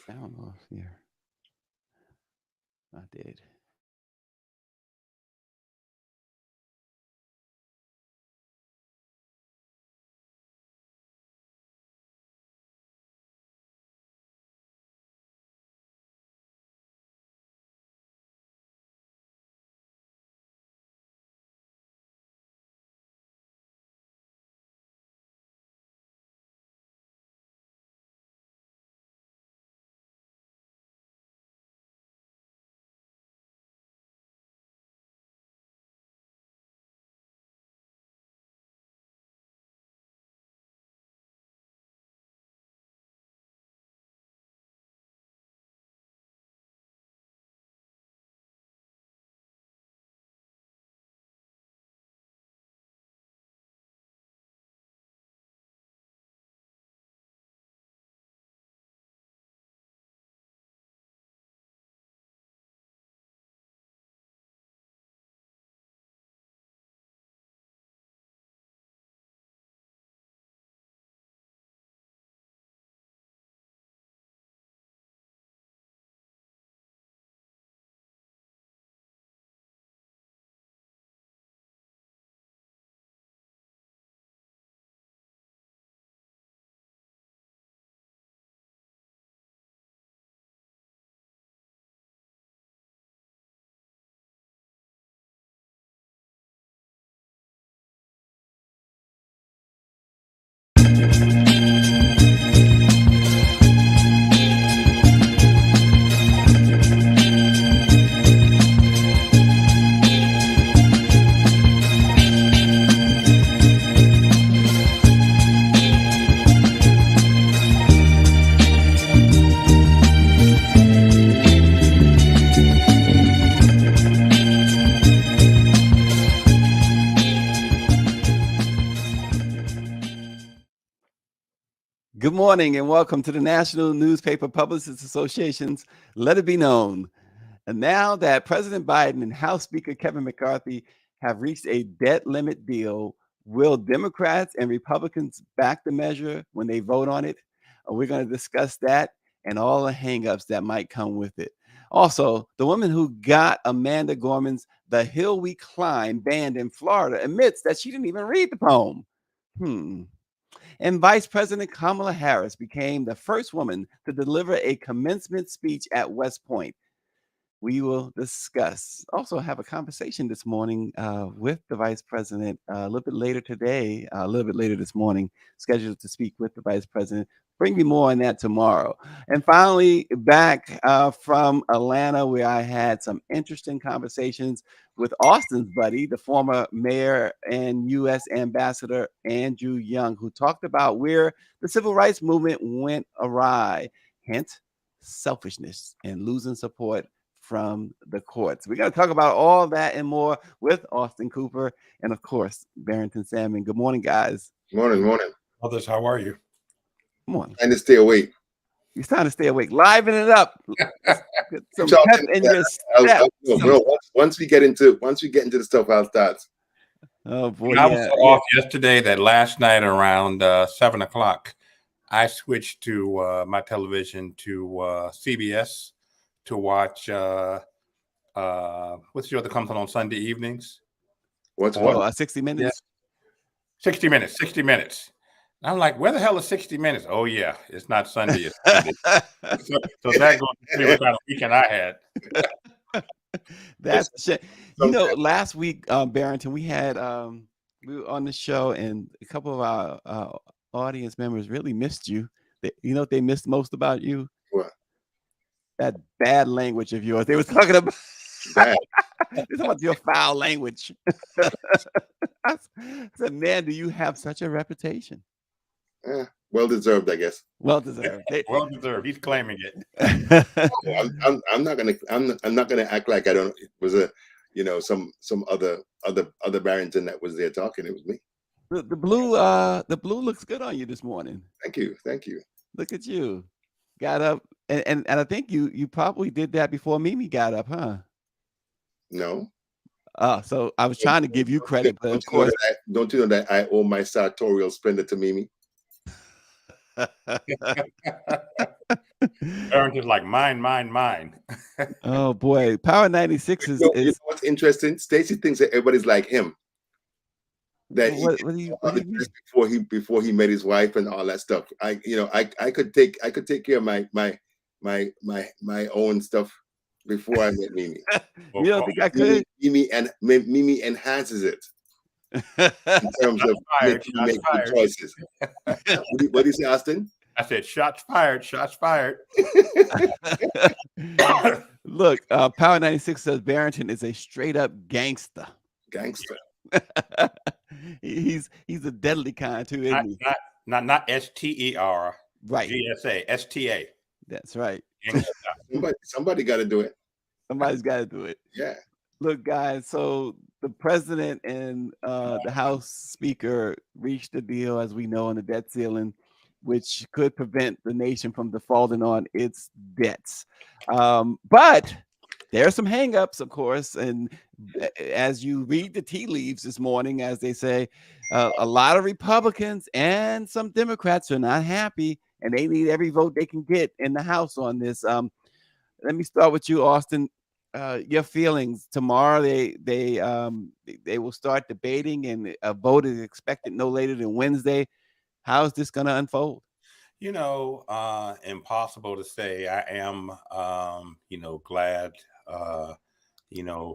I don't know if here. I did. Good morning and welcome to the National Newspaper Publicists Association's Let It Be Known. And now that President Biden and House Speaker Kevin McCarthy have reached a debt limit deal, will Democrats and Republicans back the measure when they vote on it? We're going to discuss that and all the hangups that might come with it. Also, the woman who got Amanda Gorman's The Hill We Climb banned in Florida admits that she didn't even read the poem. And Vice President Kamala Harris became the first woman to deliver a commencement speech at West Point. We will discuss, also have a conversation this morning with the Vice President a little bit later today, a little bit later this morning, scheduled to speak with the Vice President. Bring me more on that tomorrow. And finally, back from Atlanta, where I had some interesting conversations with Austin's buddy, the former mayor and U.S. Ambassador Andrew Young, who talked about where the civil rights movement went awry. Hint, selfishness and losing support from the courts. We're going to talk about all that and more with Austin Cooper and, of course, Barrington Salmon. Good morning, guys. Morning. Others, how are you? Come on. Trying to stay awake. You're trying to stay awake. Liven it up. Some pep in your step. Once we get into the stuff, I'll start. Oh boy! I was off yesterday. That last night around 7 o'clock, I switched to my television to CBS to watch what's the show that comes on Sunday evenings? What's 60 Minutes? Yeah. 60 Minutes. 60 Minutes. And I'm like, where the hell is 60 Minutes? Oh yeah, it's not Sunday. It's Sunday. so that goes to see what kind of weekend I had. That's shit. You know, last week, Barrington, we were on the show, and a couple of our audience members really missed you. You know what they missed most about you? What? That bad language of yours. They were talking about bad. They were talking about your foul language. I said, man, do you have such a reputation? Well deserved, I guess. Well deserved. Well deserved. He's claiming it. I'm not gonna act like I don't. It was some other Barrington that was there talking. It was me. The blue looks good on you this morning. Thank you. Look at you. Got up, and I think you probably did that before Mimi got up, huh? No. So I was trying to give you credit, but of course, don't you know that I owe my sartorial splendor to Mimi? Barrington's like mine. Oh boy, Power 96 You know is what's interesting? Stacey thinks that everybody's like him. That he what do you mean? before he met his wife and all that stuff. I could take care of my own stuff before I met Mimi. You don't think I could? Mimi enhances it in terms of making good choices. What do you say, Austin? I said, shots fired, shots fired. Look, Power 96 says Barrington is a straight up gangster. Gangster. He's a deadly kind too, isn't he? Not STER. Right. GSA, STA. That's right. Somebody got to do it. Somebody's got to do it. Yeah. Look, guys, so the president and the House Speaker reached a deal, as we know, on the debt ceiling, which could prevent the nation from defaulting on its debts. But there are some hangups, of course, and as you read the tea leaves this morning, as they say, a lot of Republicans and some Democrats are not happy, and they need every vote they can get in the House on this. Let me start with you, Austin. Your feelings tomorrow? They will start debating, and a vote is expected no later than Wednesday. How is this going to unfold? Impossible to say. I am, glad,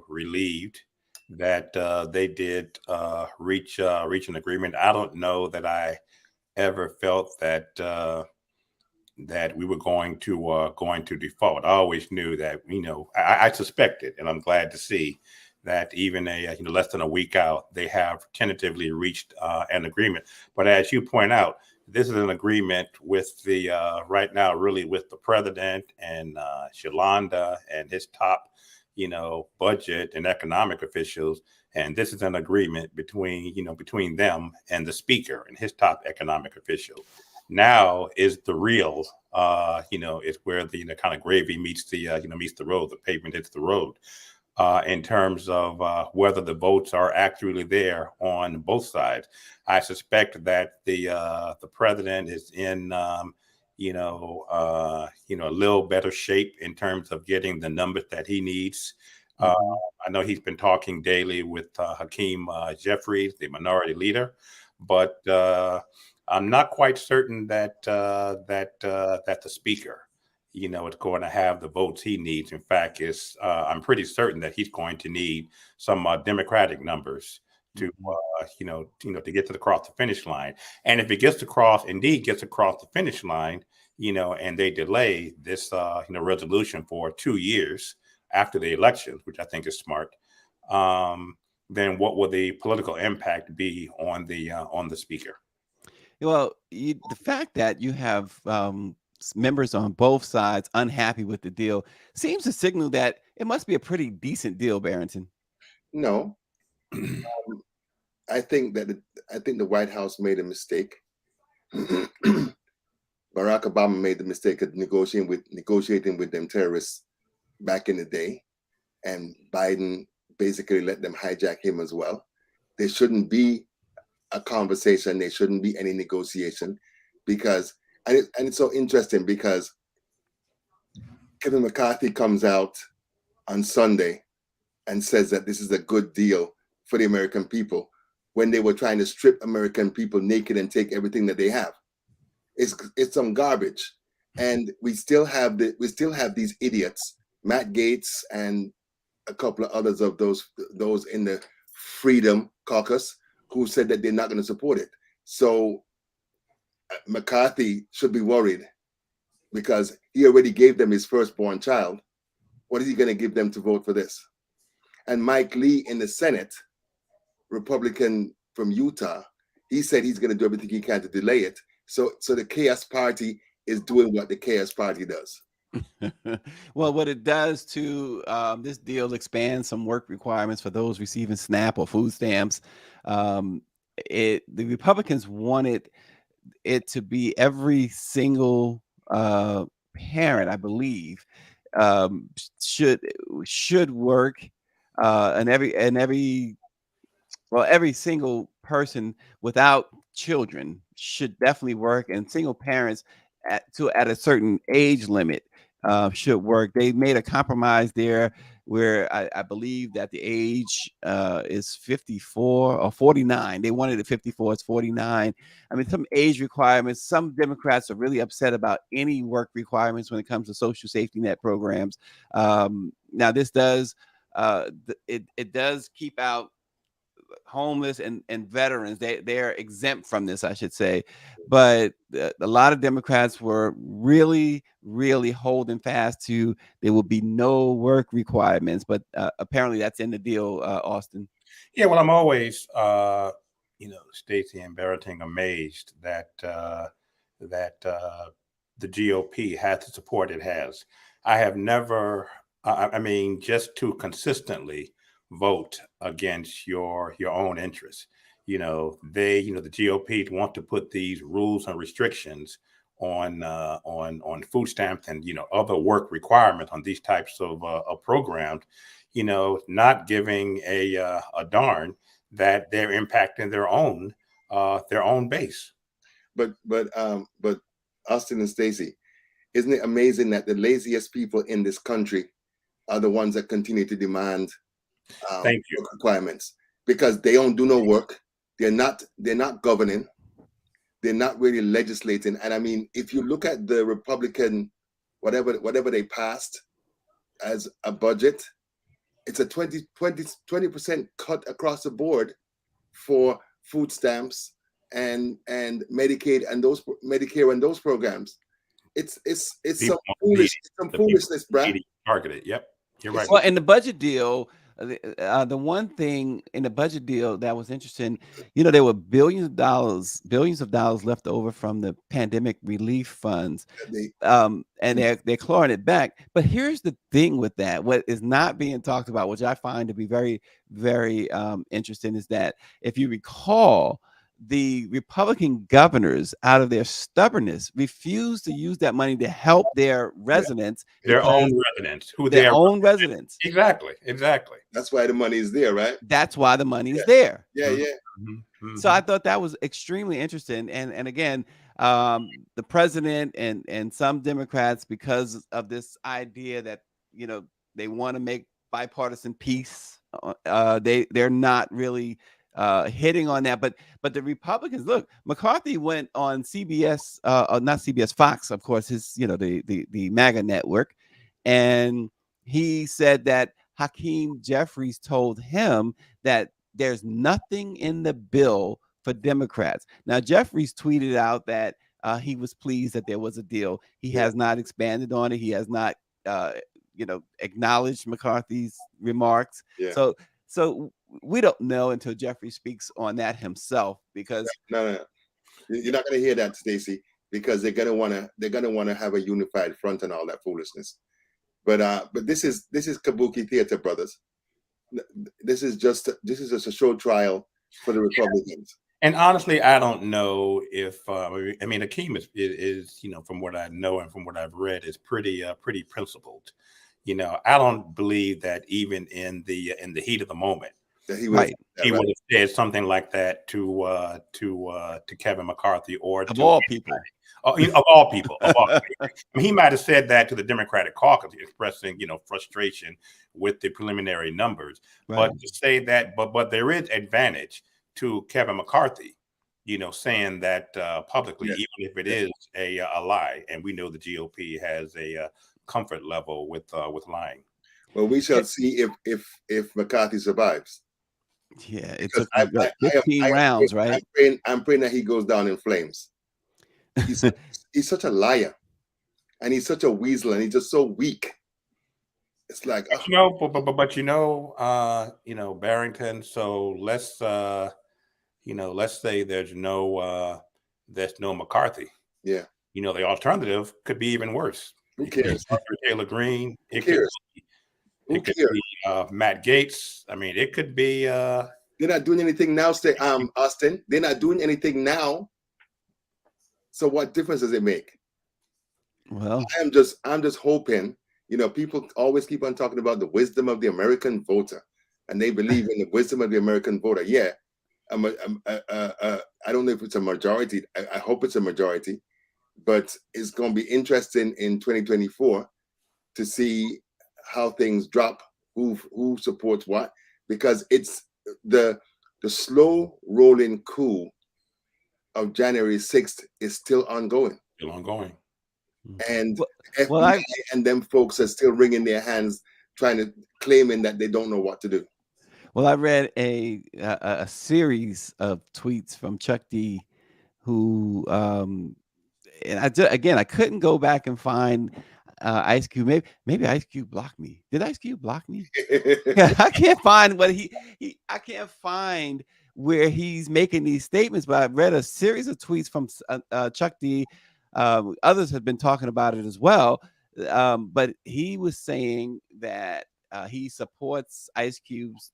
relieved that they did reach an agreement. I don't know that I ever felt that that we were going to default. I always knew that, I suspected, and I'm glad to see that even less than a week out, they have tentatively reached an agreement. But as you point out, this is an agreement with the right now, really with the president and Shalanda and his top, budget and economic officials. And this is an agreement between them and the speaker and his top economic official. Now is the real, is where the kind of gravy meets the meets the road, the pavement hits the road, in terms of whether the votes are actually there on both sides. I suspect that the president is in a little better shape in terms of getting the numbers that he needs. I know he's been talking daily with Hakeem Jeffries, the minority leader, but I'm not quite certain that that the speaker, is going to have the votes he needs. In fact, I'm pretty certain that he's going to need some Democratic numbers to to get across the finish line. And if it gets across the finish line, and they delay this resolution for 2 years after the elections, which I think is smart, then what will the political impact be on the speaker? Well, the fact that you have members on both sides unhappy with the deal seems to signal that it must be a pretty decent deal, Barrington. No, I think the White House made a mistake. Barack Obama made the mistake of negotiating with them terrorists back in the day, and Biden basically let them hijack him as well. There shouldn't be a conversation. There shouldn't be any negotiation, because and it's so interesting because Kevin McCarthy comes out on Sunday and says that this is a good deal for the American people when they were trying to strip American people naked and take everything that they have. It's some garbage, and we still have these idiots, Matt Gaetz and a couple of others of those in the Freedom Caucus, who said that they're not going to support it. So McCarthy should be worried, because he already gave them his firstborn child. What is he going to give them to vote for this? And Mike Lee in the Senate, Republican from Utah, he said he's going to do everything he can to delay it. So the Chaos Party is doing what the Chaos Party does. Well, what it does to this deal expands some work requirements for those receiving SNAP or food stamps. The Republicans wanted it to be every single parent, I believe, should work, and every single person without children should definitely work, and single parents at a certain age limit should work. They made a compromise there where I believe that the age is 54 or 49. They wanted it 54, it's 49. I mean, some age requirements. Some Democrats are really upset about any work requirements when it comes to social safety net programs. Now, this does it does keep out homeless and veterans. They're exempt from this, I should say. But a lot of Democrats were really holding fast to there will be no work requirements. But apparently that's in the deal, Austin. Yeah, well, I'm always, Stacey and Barrington, amazed that the GOP has the support it has. I have never, I mean, just to consistently vote against your own interests. The GOP want to put these rules and restrictions on food stamps and other work requirements on these types of programs. Not giving a darn that they're impacting their own base. But Austin and Stacey, isn't it amazing that the laziest people in this country are the ones that continue to demand Thank you. work requirements, because they don't do no work. They're not governing. They're not really legislating. And I mean, if you look at the Republican, whatever they passed as a budget, it's a 20% cut across the board for food stamps and Medicaid and those Medicare and those programs. It's some foolishness, Brad. Targeted. Yep, you're right. Well, in the budget deal, the one thing in the budget deal that was interesting, there were billions of dollars left over from the pandemic relief funds, and they're clawing it back. But here's the thing with that: what is not being talked about, which I find to be very, very interesting, is that if you recall, the Republican governors, out of their stubbornness, refused to use that money to help their residents, their own residents, residents. Exactly. That's why the money is there, right? That's why the money is there. Yeah. Mm-hmm. So I thought that was extremely interesting. And again, the president and some Democrats, because of this idea that they want to make bipartisan peace, they're not really hitting on that. But the Republicans, look, McCarthy went on CBS, not CBS, Fox, of course, his the MAGA network, and he said that Hakeem Jeffries told him that there's nothing in the bill for Democrats. Now, Jeffries tweeted out that he was pleased that there was a deal. He has not expanded on it. He has not acknowledged McCarthy's remarks. Yeah. So we don't know until Jeffrey speaks on that himself, because no, you're not going to hear that, Stacey, because they're going to want to have a unified front and all that foolishness. But this is kabuki theater, brothers. This is just a show trial for the Republicans. And honestly, I don't know if Hakeem is from what I know and from what I've read, is pretty principled. I don't believe that even in the heat of the moment, he would have said something like that to Kevin McCarthy or of all people. Of all people. I mean, he might have said that to the Democratic caucus, expressing frustration with the preliminary numbers. Right. But to say that, but there is advantage to Kevin McCarthy, saying that publicly, even if it is a lie, and we know the GOP has a comfort level with lying. Well, we shall see if McCarthy survives. Yeah, it took 15 rounds, right? I'm praying that he goes down in flames. He's such a liar, and he's such a weasel, and he's just so weak. It's like Barrington. So let's say there's no McCarthy. Yeah. The alternative could be even worse. Who cares? Taylor Greene. Who cares? Who cares? Matt Gaetz. I mean, it could be. They're not doing anything now. Austin. They're not doing anything now. So what difference does it make? Well, I'm just hoping. People always keep on talking about the wisdom of the American voter, and they believe in the wisdom of the American voter. Yeah, I don't know if it's a majority. I hope it's a majority, but it's going to be interesting in 2024 to see how things drop, who supports what, because it's the slow rolling coup of January 6th is still ongoing. Still ongoing. And Well, FBI and them folks are still wringing their hands, claiming that they don't know what to do. Well, I read a series of tweets from Chuck D, who and I couldn't go back and find Ice Cube. Maybe Ice Cube blocked me. Did Ice Cube block me? Yeah, I can't find what I can't find where he's making these statements. But I read a series of tweets from Chuck D. Others have been talking about it as well. But he was saying that he supports Ice Cube's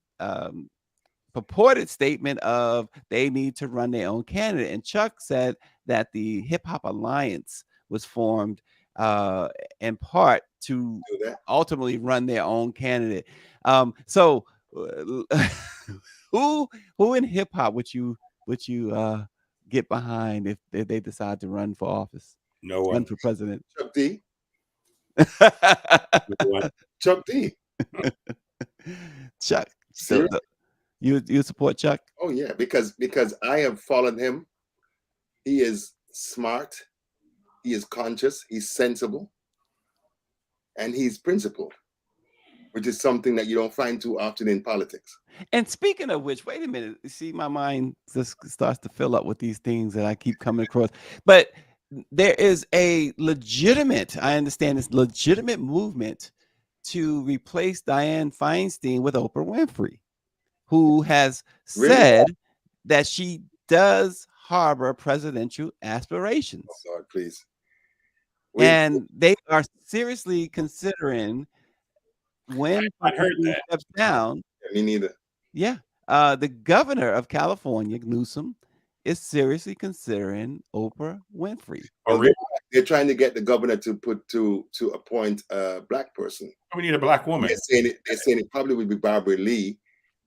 purported statement of they need to run their own candidate. And Chuck said that the Hip Hop Alliance was formed in part to ultimately run their own candidate. So who in hip hop would you get behind if they decide to run for office? No one. Run for president. Chuck D. Chuck D. Chuck. So you support Chuck? Oh yeah, because I have followed him. He is smart, he is conscious, he's sensible, and he's principled, which is something that you don't find too often in politics. And speaking of which, wait a minute. See, my mind just starts to fill up with these things that I keep coming across. But there is a legitimate, I understand this legitimate movement to replace Dianne Feinstein with Oprah Winfrey, who has said that she does harbor presidential aspirations. Oh God, please. And they are seriously considering when I heard that. steps down. Me neither. Yeah. The governor of California, Newsom, is seriously considering Oprah Winfrey. Oh, really? They're trying to get the governor to appoint a black person. We need a black woman. They're saying it probably would be Barbara Lee,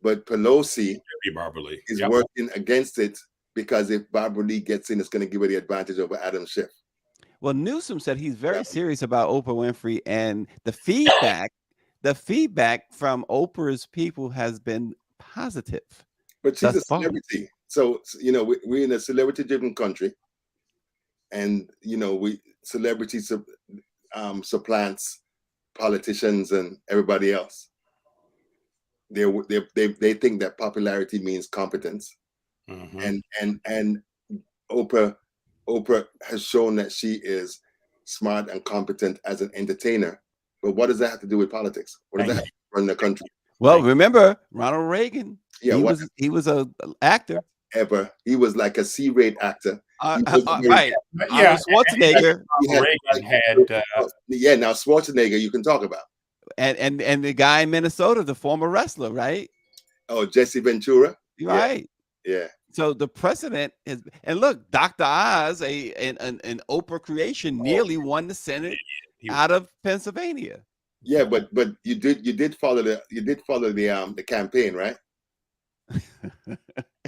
but Pelosi is working against it because if Barbara Lee gets in, it's going to give her the advantage over Adam Schiff. Well, Newsom said he's very serious about Oprah Winfrey, and the feedback from Oprah's people has been positive. But she's a celebrity. So, we're in a celebrity-driven country, and, celebrity supplants politicians and everybody else. They think that popularity means competence. Mm-hmm. And Oprah has shown that she is smart and competent as an entertainer. But what does that have to do with politics? What does that have to run the country? Well, remember Ronald Reagan? Yeah, he was an actor. He was like a C-rate actor. Right. Yeah, Schwarzenegger. Reagan had. Now Schwarzenegger, you can talk about. And the guy in Minnesota, the former wrestler, right? Oh, Jesse Ventura. Right. Yeah. So the precedent is, and look, Dr. Oz, an Oprah creation, nearly won the Senate out of Pennsylvania. Yeah, but you did follow the campaign, right?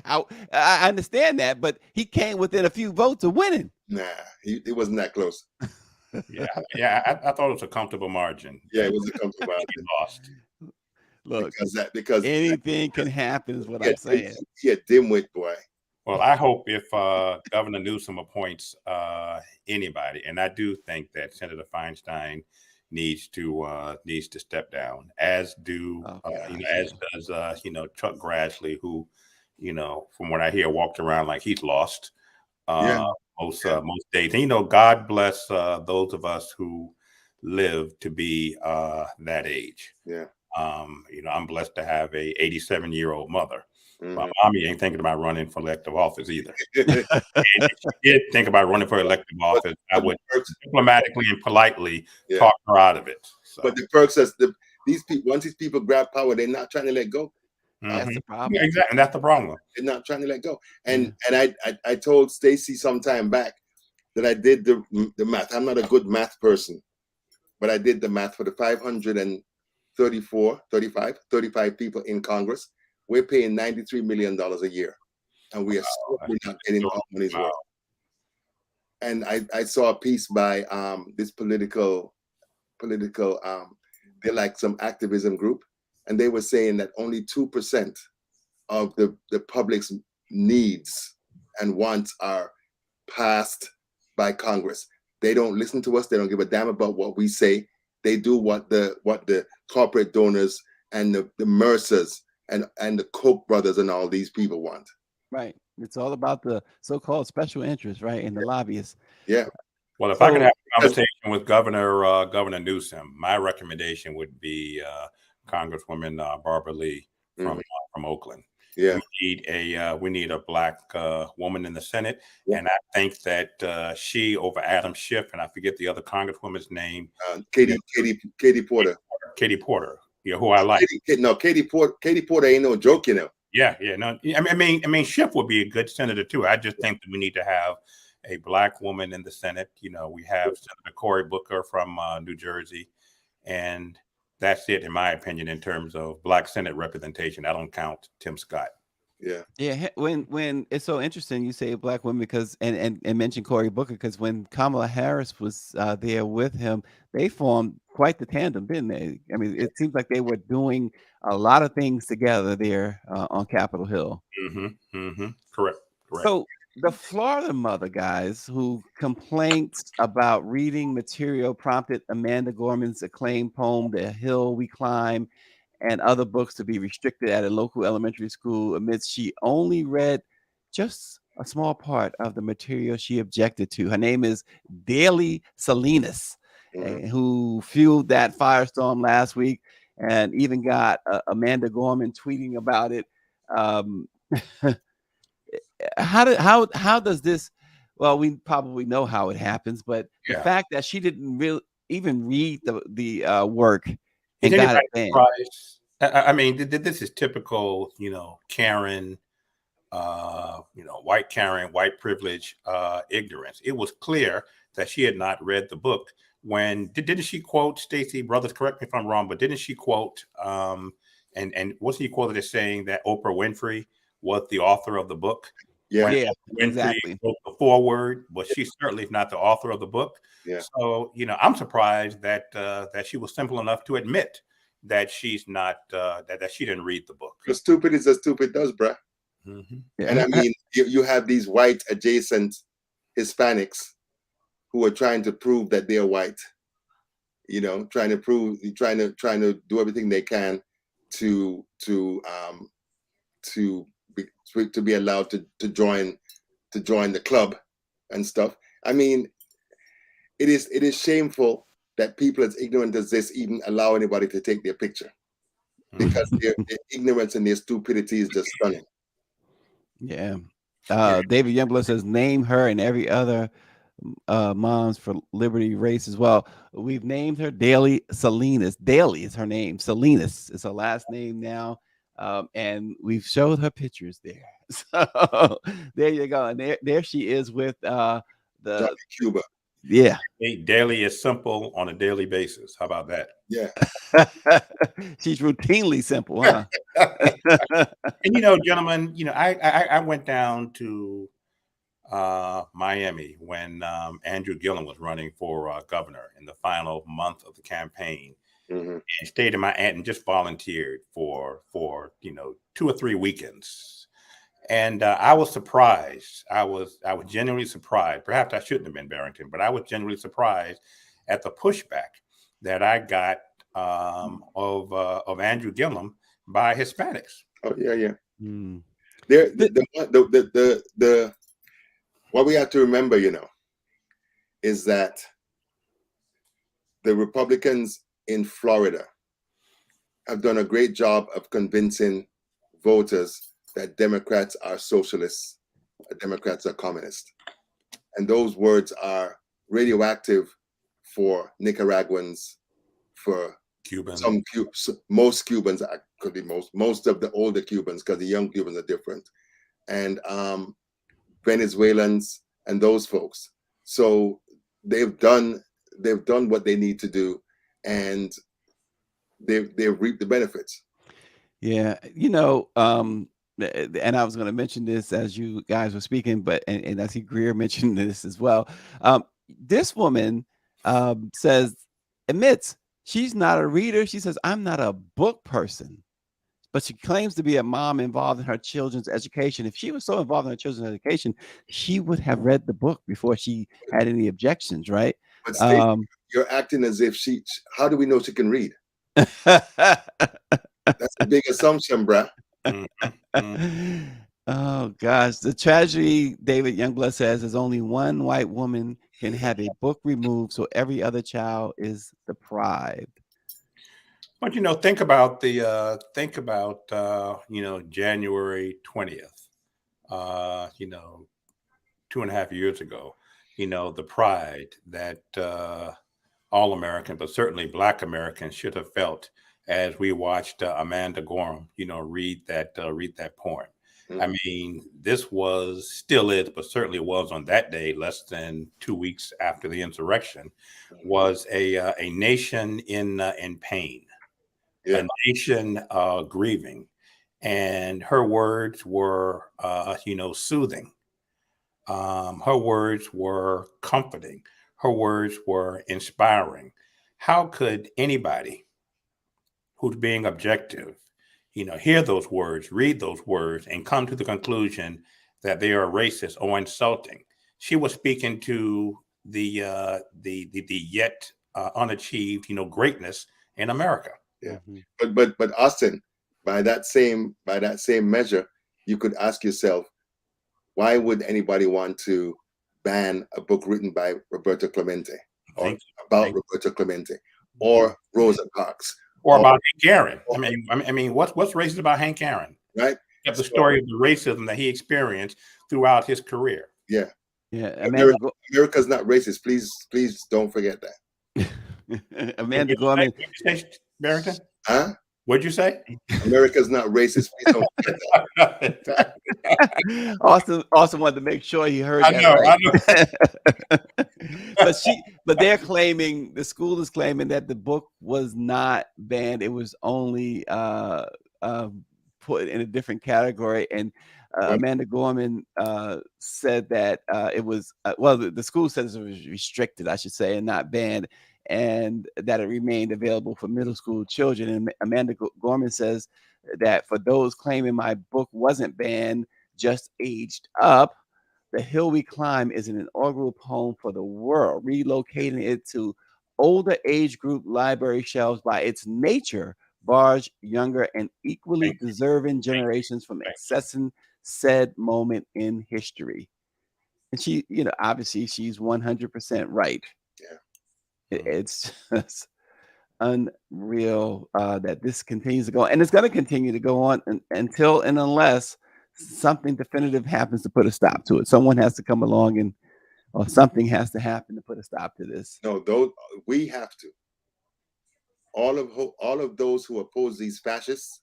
I understand that, but he came within a few votes of winning. Nah, it wasn't that close. Yeah. I thought it was a comfortable margin. Yeah, it was a comfortable margin. He lost. Look, because anything can happen is what I'm saying. Yeah, dimwit boy. Well, I hope if Governor Newsom appoints anybody, and I do think that Senator Feinstein needs to step down, as does Chuck Grassley, who, from what I hear, walked around like he's lost most days. And God bless those of us who live to be that age. Yeah. I'm blessed to have a 87-year-old mother. Mm-hmm. My mommy ain't thinking about running for elective office either. And if she did think about running for elective office, I would diplomatically and politely talk her out of it. So. But the perks is once these people grab power, they're not trying to let go. Mm-hmm. That's the problem. Yeah, exactly, and that's the problem. They're not trying to let go. And I told Stacy some time back that I did the math. I'm not a good math person, but I did the math for the 35 people in Congress. We're paying $93 million a year, and we're not getting all money's worth. and I saw a piece by this political they're like some activism group, and they were saying that only 2% of the public's needs and wants are passed by Congress. They don't listen to us. They don't give a damn about what we say. They do what the corporate donors and the Mercers and the Koch brothers and all these people want. Right. It's all about the so-called special interests, right? And the lobbyists. Yeah. Well, if I could have a conversation with Governor Newsom, my recommendation would be Congresswoman Barbara Lee from Oakland. Yeah. We need a black woman in the Senate, and I think that she over Adam Schiff, and I forget the other Congresswoman's name, Katie Porter. Katie Porter, who I like. Katie Porter ain't no joke, you know. Yeah, no. I mean, Schiff would be a good senator too. I just think that we need to have a black woman in the Senate. We have Senator Cory Booker from New Jersey, and that's it, in my opinion, in terms of black Senate representation. I don't count Tim Scott. Yeah. When it's so interesting, you say black women because and mention Cory Booker, because when Kamala Harris was there with him, they formed quite the tandem, didn't they? I mean, it seems like they were doing a lot of things together there on Capitol Hill. Correct. So the Florida mother, guys, who complaints about reading material prompted Amanda Gorman's acclaimed poem, The Hill We Climb, and other books to be restricted at a local elementary school amidst she only read just a small part of the material she objected to. Her name is Daily Salinas, who fueled that firestorm last week and even got Amanda Gorman tweeting about it. How does this? Well, we probably know how it happens, but the fact that she didn't really even read the work and got it banned. I mean, this is typical, Karen, white Karen, white privilege, ignorance. It was clear that she had not read the book. When didn't she quote, Stacey, brothers, correct me if I'm wrong, but didn't she quote and wasn't he quoted as saying that Oprah Winfrey was the author of the book? Yeah, exactly. Wrote the foreword, but she certainly is not the author of the book. Yeah. So, I'm surprised that that she was simple enough to admit that she's not that she didn't read the book. Because stupid is as stupid does, bruh. And I mean, you have these white adjacent Hispanics who are trying to prove that they're white. Trying to do everything they can to be allowed to join the club and stuff. I mean, it is shameful that people as ignorant as this even allow anybody to take their picture, because their ignorance and their stupidity is just stunning. Yeah. David Youngblood says, name her and every other Moms for Liberty race as well. We've named her Daily Salinas. Daily is her name. Salinas is her last name now. And we've showed her pictures there. So there you go. And there she is with the Cuba. Yeah. Daily is simple on a daily basis. How about that? Yeah. She's routinely simple, huh? And gentlemen, I went down to Miami when Andrew Gillum was running for governor in the final month of the campaign. And stayed in my aunt and just volunteered for 2 or 3 weekends. And I was surprised. I was genuinely surprised. Perhaps I shouldn't have been Barrington, but I was genuinely surprised at the pushback that I got of Andrew Gillum by Hispanics. Oh yeah. What we have to remember, is that the Republicans in Florida have done a great job of convincing voters that Democrats are socialists, Democrats are communists. And those words are radioactive for Nicaraguans, for Cubans. Most Cubans, could be most of the older Cubans, because the young Cubans are different, and Venezuelans and those folks. So they've done what they need to do, and they've reaped the benefits. Yeah, and I was going to mention this as you guys were speaking, but and I see Greer mentioned this as well. This woman admits she's not a reader. She says, "I'm not a book person," but she claims to be a mom involved in her children's education. If she was so involved in her children's education, she would have read the book before she had any objections, right? But Stacey, you're acting as if how do we know she can read? That's a big assumption, bruh. Oh gosh, the tragedy, David Youngblood says, is only one white woman can have a book removed, so every other child is deprived. But think about the January 20th, 2.5 years ago, the pride that all Americans, but certainly Black Americans, should have felt as we watched Amanda Gorman, read that poem. I mean, this still is, but certainly was on that day, less than 2 weeks after the insurrection, was a nation in pain, a nation grieving, and her words were, soothing. Her words were comforting. Her words were inspiring. How could anybody who's being objective, hear those words, read those words, and come to the conclusion that they are racist or insulting? She was speaking to the yet unachieved, greatness in America. Yeah, but Austin, by that same measure, you could ask yourself, why would anybody want to ban a book written by Roberto Clemente or about Roberto Clemente or Rosa Parks? Or about Hank Aaron. I mean, what's racist about Hank Aaron? Right. You have the story of the racism that he experienced throughout his career. Yeah. Yeah. America's not racist. Please don't forget that. Amanda Gorman. What'd you say, Barrington? Huh? What'd you say? America's not racist. Please don't forget that. Austin wanted to make sure he heard that. I know. But they're claiming, the school is claiming that the book was not banned. It was only put in a different category. And Amanda Gorman said that it was, the school says it was restricted, I should say, and not banned, and that it remained available for middle school children. And Amanda Gorman says that for those claiming my book wasn't banned, just aged up, The Hill We Climb is an inaugural poem for the world, relocating it to older age group library shelves by its nature, bars younger and equally deserving generations from accessing said moment in history. And she, obviously she's 100% right. Yeah. It's just unreal that this continues to go, and it's going to continue to go on until and unless something definitive happens to put a stop to it. Someone has to come along or something has to happen to put a stop to this. No, we have to. All of those who oppose these fascists,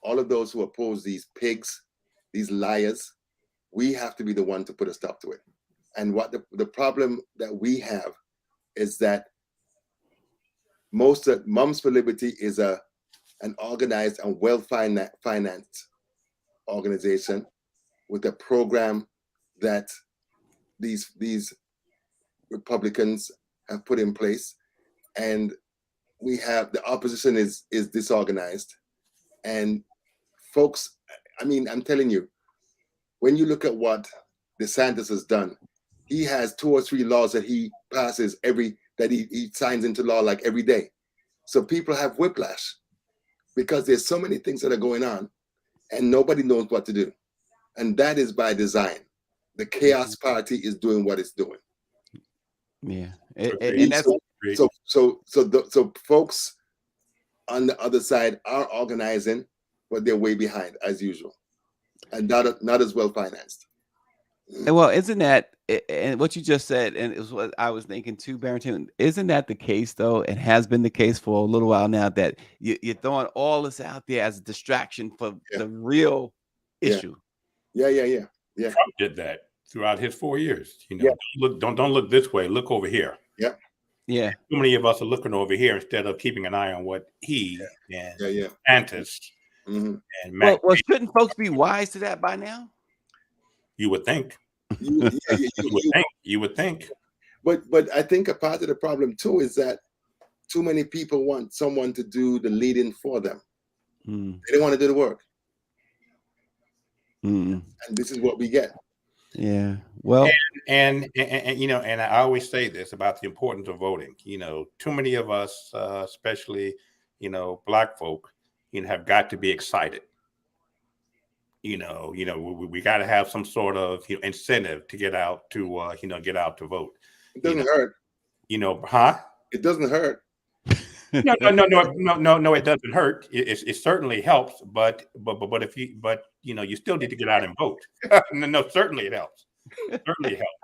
all of those who oppose these pigs, these liars, we have to be the one to put a stop to it. And what the problem that we have is that most of Moms for Liberty is an organized and well-financed organization with a program that these Republicans have put in place, and we have the opposition is disorganized. And folks, I mean, I'm telling you, when you look at what DeSantis has done, he has 2 or 3 laws that he passes that he signs into law like every day. So people have whiplash because there's so many things that are going on and nobody knows what to do. And that is by design. The chaos party is doing what it's doing. Yeah. And that's so folks on the other side are organizing, but they're way behind as usual. And not as well financed. Well, isn't that, and what you just said, and it was what I was thinking too, Barrington, isn't that the case though? It has been the case for a little while now that you're throwing all this out there as a distraction for the real issue. Yeah. Trump did that throughout his 4 years. Don't look this way, look over here. Yeah. Too many of us are looking over here instead of keeping an eye on what he and DeSantis Mhm. And Well, shouldn't folks be wise to that by now? you would think. You would think. You would think. But I think a part of the problem too is that too many people want someone to do the leading for them. They don't want to do the work. And this is what we get. Yeah. Well, and you know, and I always say this about the importance of voting. You know, too many of us, especially, you know, Black folk, you know, have got to be excited. We got to have some sort of, you know, incentive to get out to get out to vote. It doesn't hurt. You know, huh? It doesn't hurt. No, it doesn't hurt. It certainly helps, but you still need to get out and vote. No, certainly it helps. Certainly helps.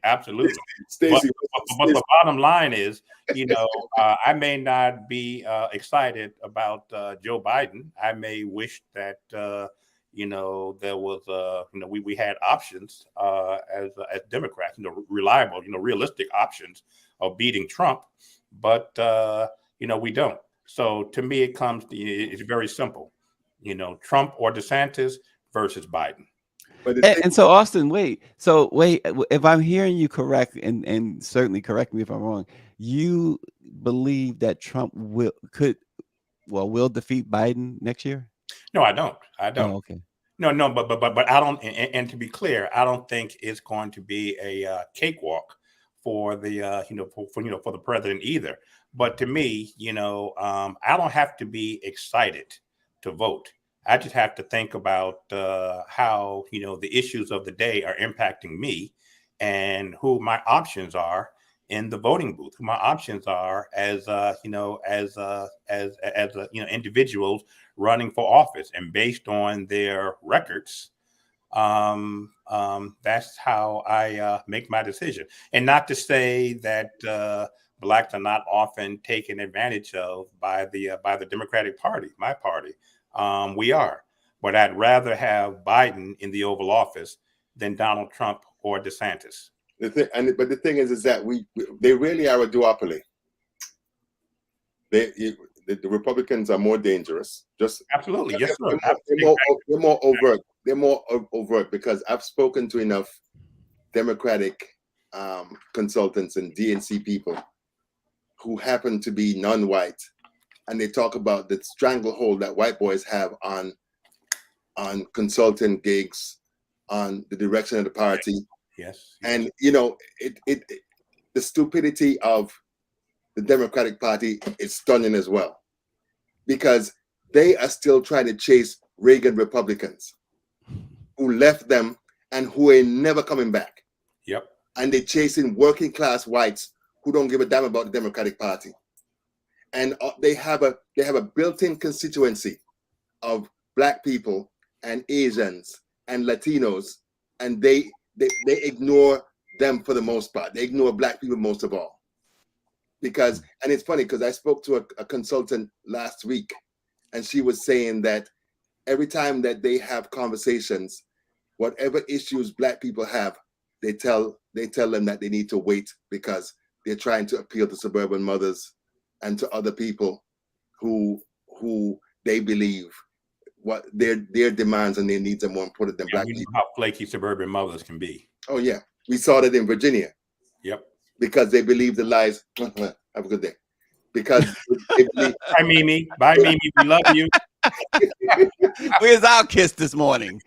Absolutely. Stacey, but the bottom line is, I may not be excited about Joe Biden. I may wish that there was we had options as Democrats, reliable, realistic options of beating Trump, but we don't. So to me, it's very simple. Trump or DeSantis versus Biden. And so, Austin, wait. If I'm hearing you correct, and certainly correct me if I'm wrong, you believe that Trump will defeat Biden next year? No, I don't. Oh, okay. No, but I don't. And to be clear, I don't think it's going to be a cakewalk for the for the president either. But to me, I don't have to be excited to vote. I just have to think about how the issues of the day are impacting me, and who my options are in the voting booth. Who my options are as individuals running for office, and based on their records, that's how I make my decision. And not to say that Blacks are not often taken advantage of by the Democratic Party, my party. We are, but I'd rather have Biden in the Oval Office than Donald Trump or DeSantis. But the thing is that they really are a duopoly. The Republicans are more dangerous. Absolutely, yes, sir. They're more overt. They're more overt because I've spoken to enough Democratic consultants and DNC people who happen to be non-white. And they talk about the stranglehold that white boys have on consultant gigs, on the direction of the party. Yes. And the stupidity of the Democratic Party is stunning as well, because they are still trying to chase Reagan Republicans who left them and who ain't never coming back. Yep. And they're chasing working class whites who don't give a damn about the Democratic Party. And they have a built-in constituency of Black people and Asians and Latinos, and they ignore them for the most part. They ignore Black people most of all. And it's funny because I spoke to a consultant last week, and she was saying that every time that they have conversations, whatever issues Black people have, they tell them that they need to wait because they're trying to appeal to suburban mothers and to other people who they believe what their demands and their needs are more important than Black people. How flaky suburban mothers can be. Oh yeah, we saw that in Virginia. Yep. Because they believe the lies. Have a good day. Because they believe. Bye, Mimi. Bye, Mimi. We love you. Where's our kiss this morning?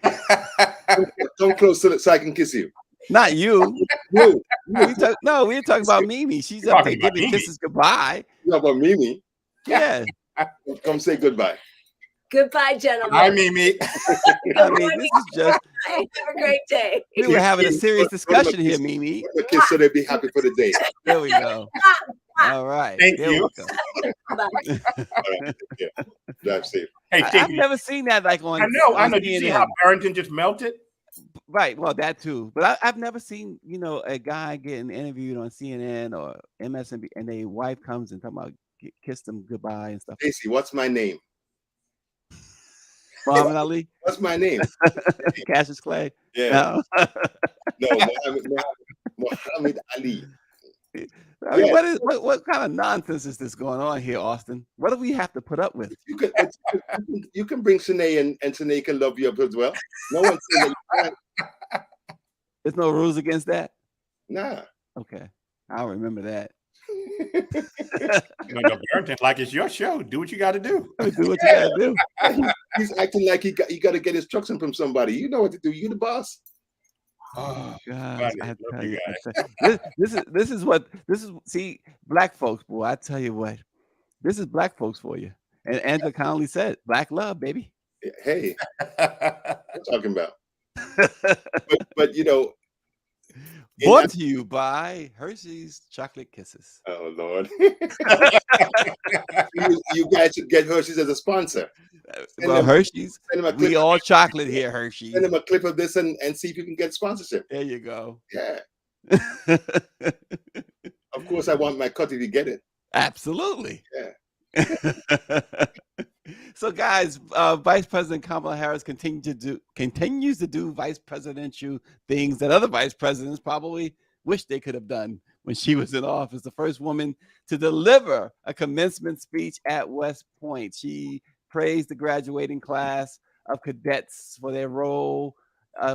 Come close so I can kiss you. Not you. No. We're talking about Mimi. She's up there giving kisses goodbye. You talking about Mimi? Yeah. Come say goodbye. Goodbye, gentlemen. Hi, Mimi. I mean, this is just. Have a great day. We were having a serious discussion here, Mimi. A kiss so they'd be happy for the day. There we go. All right. Thank you. Yeah. Drive safe. Hey, I've never seen that on. I know. Did you see how Barrington just melted? Right. Well, that too. But I've never seen, a guy getting interviewed on CNN or MSNBC, and their wife comes and talking about kiss them goodbye and stuff. Casey, what's my name? Muhammad Ali. What's my name? Cassius Clay. Yeah. No, Muhammad Ali. I mean, Yes. what kind of nonsense is this going on here, Austin? What do we have to put up with? You can bring Shanae and Shanae can love you up as well. No one's saying that you can't. There's no rules against that. Nah. Okay, I'll remember that. No, Barrington, like it's your show. Do what you got to do. Do what you gotta do. He's acting like he got to get instruction from somebody. You know what to do. You the boss. Oh gosh, Funny. I Love tell you you, guys. this is see, black folks, boy. I tell you what, this is black folks for you. And Angela Connolly said, "Black love, baby." Hey, what I'm talking about. But you know, Brought to you by Hershey's Chocolate Kisses. oh Lord, you guys should get Hershey's as a sponsor. Well, Hershey's, send them a we clip, all chocolate here, Hershey's. send them a clip of this and see if you can get sponsorship. There you go. Yeah, of course I want my cut if you get it. Absolutely. Yeah. So, guys, Vice President Kamala Harris continues to do vice presidential things that other vice presidents probably wish they could have done when she was in office. The first woman to deliver a commencement speech at West Point. She praised the graduating class of cadets for their role,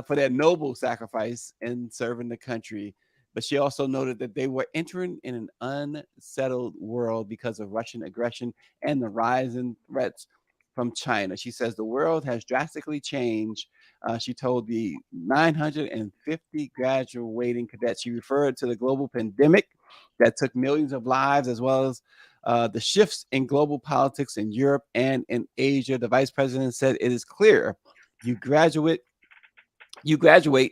for their noble sacrifice in serving the country. But she also noted that they were entering in an unsettled world because of Russian aggression and the rising threats from China. She says the world has drastically changed. She told the 950 graduating cadets. She referred to the global pandemic that took millions of lives, as well as the shifts in global politics in Europe and in Asia. The vice president said it is clear you graduate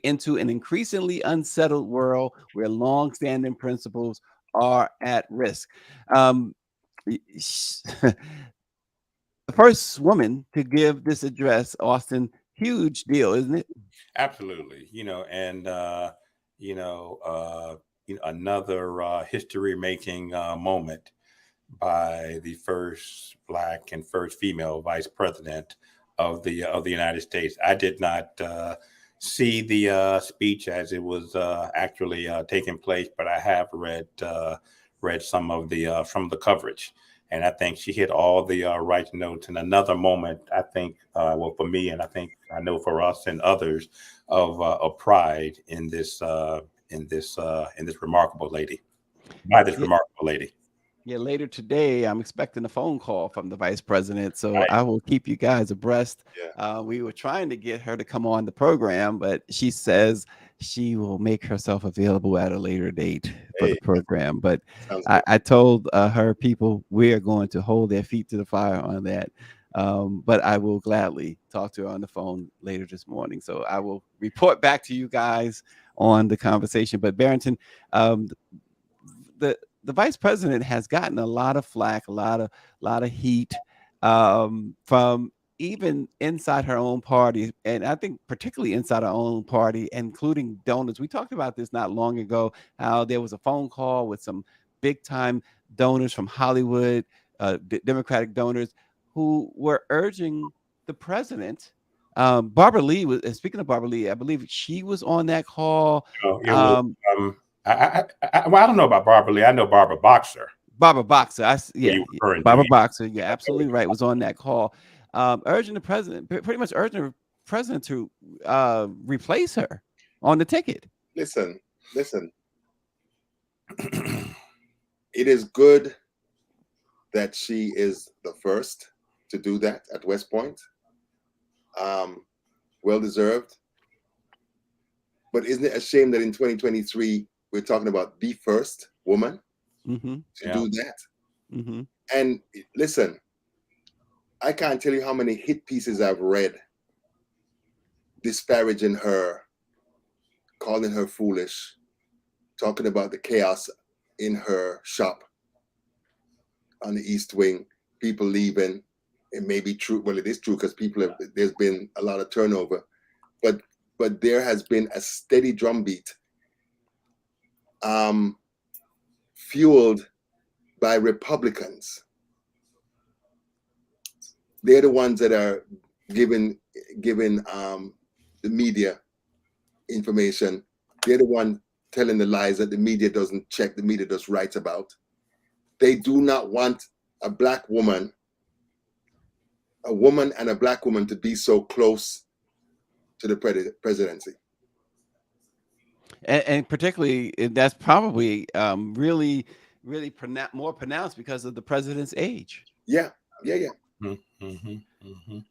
into an increasingly unsettled world where long-standing principles are at risk. The first woman to give this address, Austin, huge deal, isn't it? Absolutely. And another history-making moment by the first Black and first female vice president of the United States. I did not see the speech as it was actually taking place, but I have read some of the coverage, and I think she hit all the right notes. And another moment, I think, well, for me, and I think I know for us and others, of pride in this remarkable lady, by this remarkable lady. Yeah, later today, I'm expecting a phone call from the vice president, so Right. I will keep you guys abreast. Yeah. We were trying to get her to come on the program, but she says she will make herself available at a later date for the program. But I told her people we are going to hold their feet to the fire on that. But I will gladly talk to her on the phone later this morning. So I will report back to you guys on the conversation. But Barrington, the vice president has gotten a lot of flack, a lot of heat from even inside her own party, and I think particularly inside her own party, including donors. We talked about this not long ago, how there was a phone call with some big time donors from Hollywood, Democratic donors, who were urging the president. Barbara Lee was, and speaking of Barbara Lee, I believe she was on that call. I don't know about Barbara Lee. I know Barbara Boxer. Barbara Boxer, Barbara Boxer, you're absolutely right, was on that call, urging the president, pretty much urging the president to replace her on the ticket. Listen. It is good that she is the first to do that at West Point. Well deserved. But isn't it a shame that in 2023 we're talking about the first woman to do that? And listen, I can't tell you how many hit pieces I've read disparaging her, calling her foolish, talking about the chaos in her shop on the East Wing, people leaving. It may be true. Well, it is true because there's been a lot of turnover, but there has been a steady drumbeat, fueled by Republicans. They're the ones that are giving the media information. They're the one telling the lies that the media doesn't check, the media just writes about. They do not want a black woman, a woman and a black woman to be so close to the presidency. And particularly that's probably really more pronounced because of the president's age. Yeah.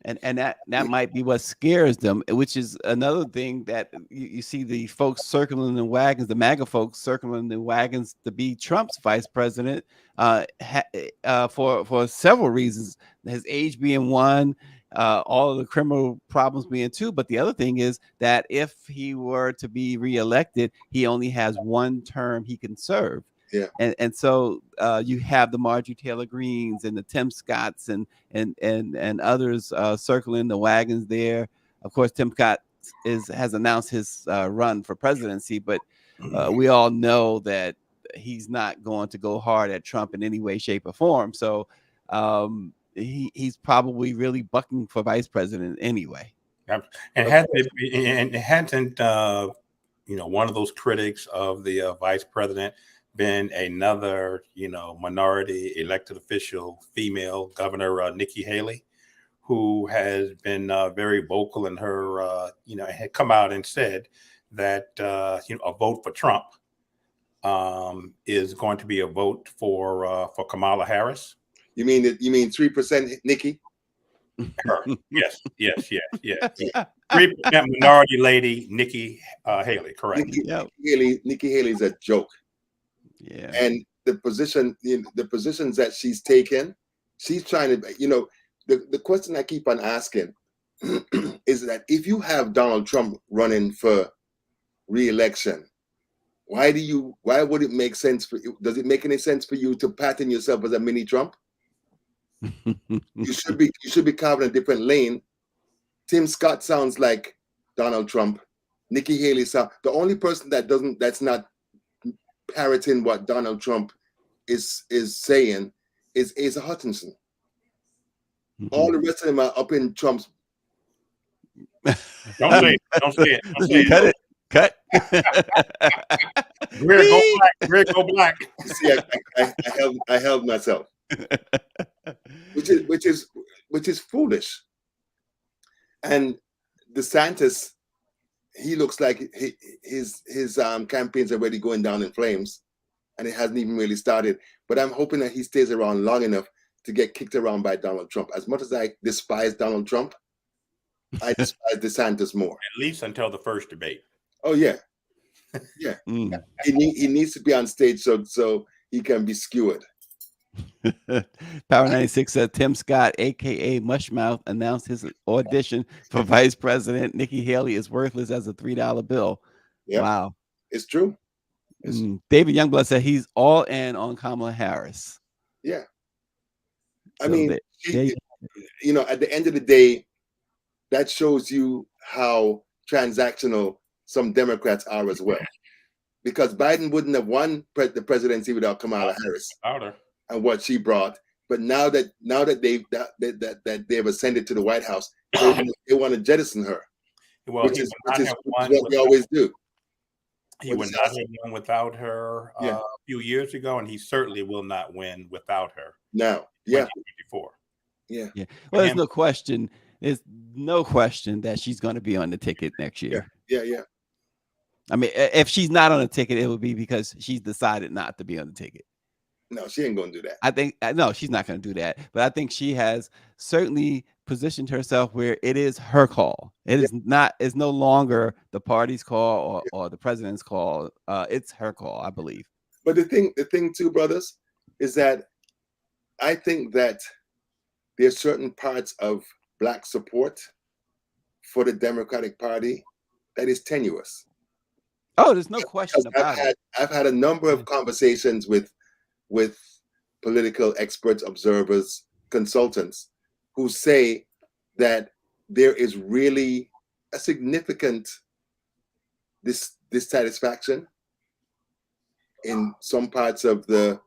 And that might be what scares them, which is another thing that you see the folks circling the wagons, the MAGA folks circling the wagons to be Trump's vice president for several reasons. His age being one, all of the criminal problems being two. But the other thing is that if he were to be reelected, he only has one term he can serve. Yeah. And so you have the Marjorie Taylor Greens and the Tim Scotts and others circling the wagons there. Of course, Tim Scott has announced his run for presidency, but we all know that he's not going to go hard at Trump in any way, shape, or form. So he's probably really bucking for vice president anyway. Yep. And hasn't one of those critics of the vice president been another, minority elected official, female governor, Nikki Haley, who has been very vocal in her, had come out and said that, a vote for Trump is going to be a vote for Kamala Harris. You mean 3% Nikki? Her. Yes. 3% minority lady, Nikki Haley, correct. Nikki Haley's a joke. Yeah. And the positions that she's taken, she's trying to, the question I keep on asking is that if you have Donald Trump running for re-election, why would it make sense does it make any sense for you to pattern yourself as a mini Trump? You should be carving a different lane. Tim Scott sounds like Donald Trump. Nikki Haley the only person that's not parroting what Donald Trump is saying is Asa Hutchinson. All the rest of them are up in Trump's. Don't say it. Cut. Greer go black. See, I held myself, which is foolish. And DeSantis, he looks like his campaign's already going down in flames, and it hasn't even really started. But I'm hoping that he stays around long enough to get kicked around by Donald Trump. As much as I despise Donald Trump, I despise DeSantis more. At least until the first debate. Oh yeah. He needs to be on stage so he can be skewered. Power 96 said Tim Scott, aka Mushmouth, announced his audition for vice president. Nikki Haley is worthless as a $3 bill. Yep. Wow, it's true. David Youngblood said he's all in on Kamala Harris. Yeah, So I mean, at the end of the day, that shows you how transactional some Democrats are as well. Because Biden wouldn't have won the presidency without Kamala Harris and what she brought. But now that they've ascended to the White House, they want to jettison her, well, which is what we always do. He would not have won without her a few years ago, and he certainly will not win without her now. Yeah. Yeah. Well, there's no question. There's no question that she's going to be on the ticket next year. Yeah. I mean, if she's not on the ticket, it would be because she's decided not to be on the ticket. No, she ain't going to do that. I think no, she's not going to do that. But I think she has certainly positioned herself where it is her call. It is not. It's no longer the party's call or the president's call. It's her call, I believe. But the thing too, brothers, is that I think that there's certain parts of Black support for the Democratic Party that is tenuous. Oh, there's no question about it. I've had a number of conversations with political experts, observers, consultants who say that there is really a significant dissatisfaction in some parts of the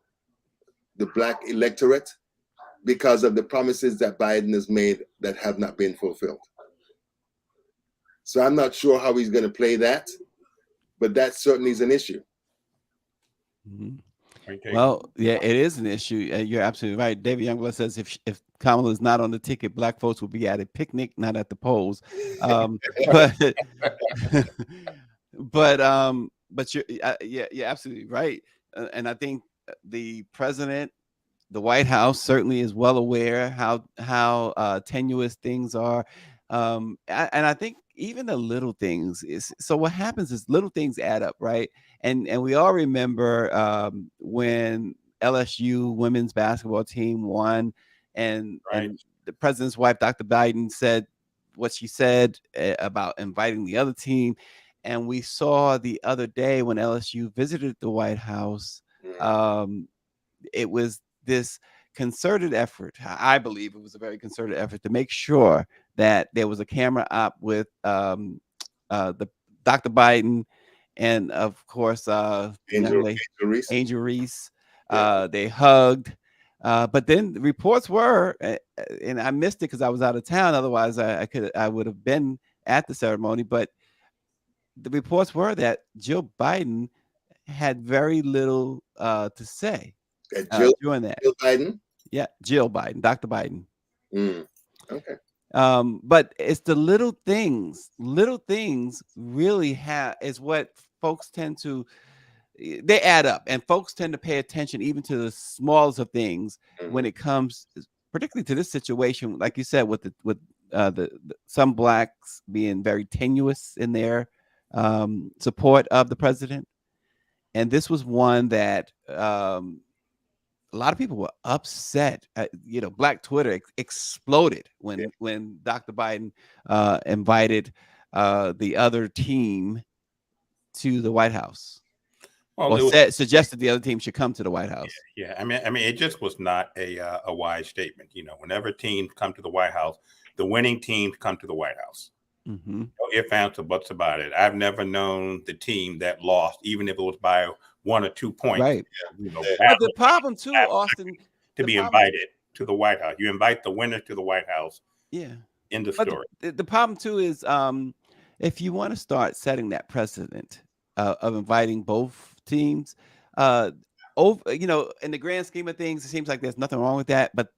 Black electorate because of the promises that Biden has made that have not been fulfilled. So I'm not sure how he's going to play that. but that certainly is an issue. Mhm. Okay. Well, yeah, it is an issue. You're absolutely right. David Youngblood says if Kamala is not on the ticket, black folks will be at a picnic, not at the polls. But but you're absolutely right. And I think the president, the White House certainly is well aware how tenuous things are, and I think even the little things is. So what happens is little things add up, right? And we all remember when LSU women's basketball team won, and Right. the president's wife, Dr. Biden, said what she said about inviting the other team, and we saw the other day when LSU visited the White House. It was this concerted effort. I believe it was a very concerted effort to make sure that there was a camera op with the Dr. Biden and of course young lady, Reese. Angel Reese. Yeah. They hugged. But then the reports were, and I missed it because I was out of town. Otherwise, I would have been at the ceremony. But the reports were that Jill Biden had very little to say during that. Jill Biden? Yeah, Jill Biden, Dr. Biden. Okay. But it's the little things. Little things really is what folks tend to, they add up, and folks tend to pay attention even to the smallest of things when it comes, particularly to this situation, like you said, with the some blacks being very tenuous in their support of the president. And this was one that a lot of people were upset. Black Twitter exploded when Dr. Biden invited the other team to the White House, Well, or suggested the other team should come to the White House. Yeah. I mean, it just was not a wise statement. Whenever teams come to the White House, the winning teams come to the White House. Mm-hmm. No ifs, ands, or buts about it. I've never known the team that lost, even if it was by 1 or 2 points. Right. But the problem too, Austin, to be invited to the White House. You invite the winner to the White House. Yeah. In the story. The problem too is if you want to start setting that precedent of inviting both teams, in the grand scheme of things, it seems like there's nothing wrong with that. But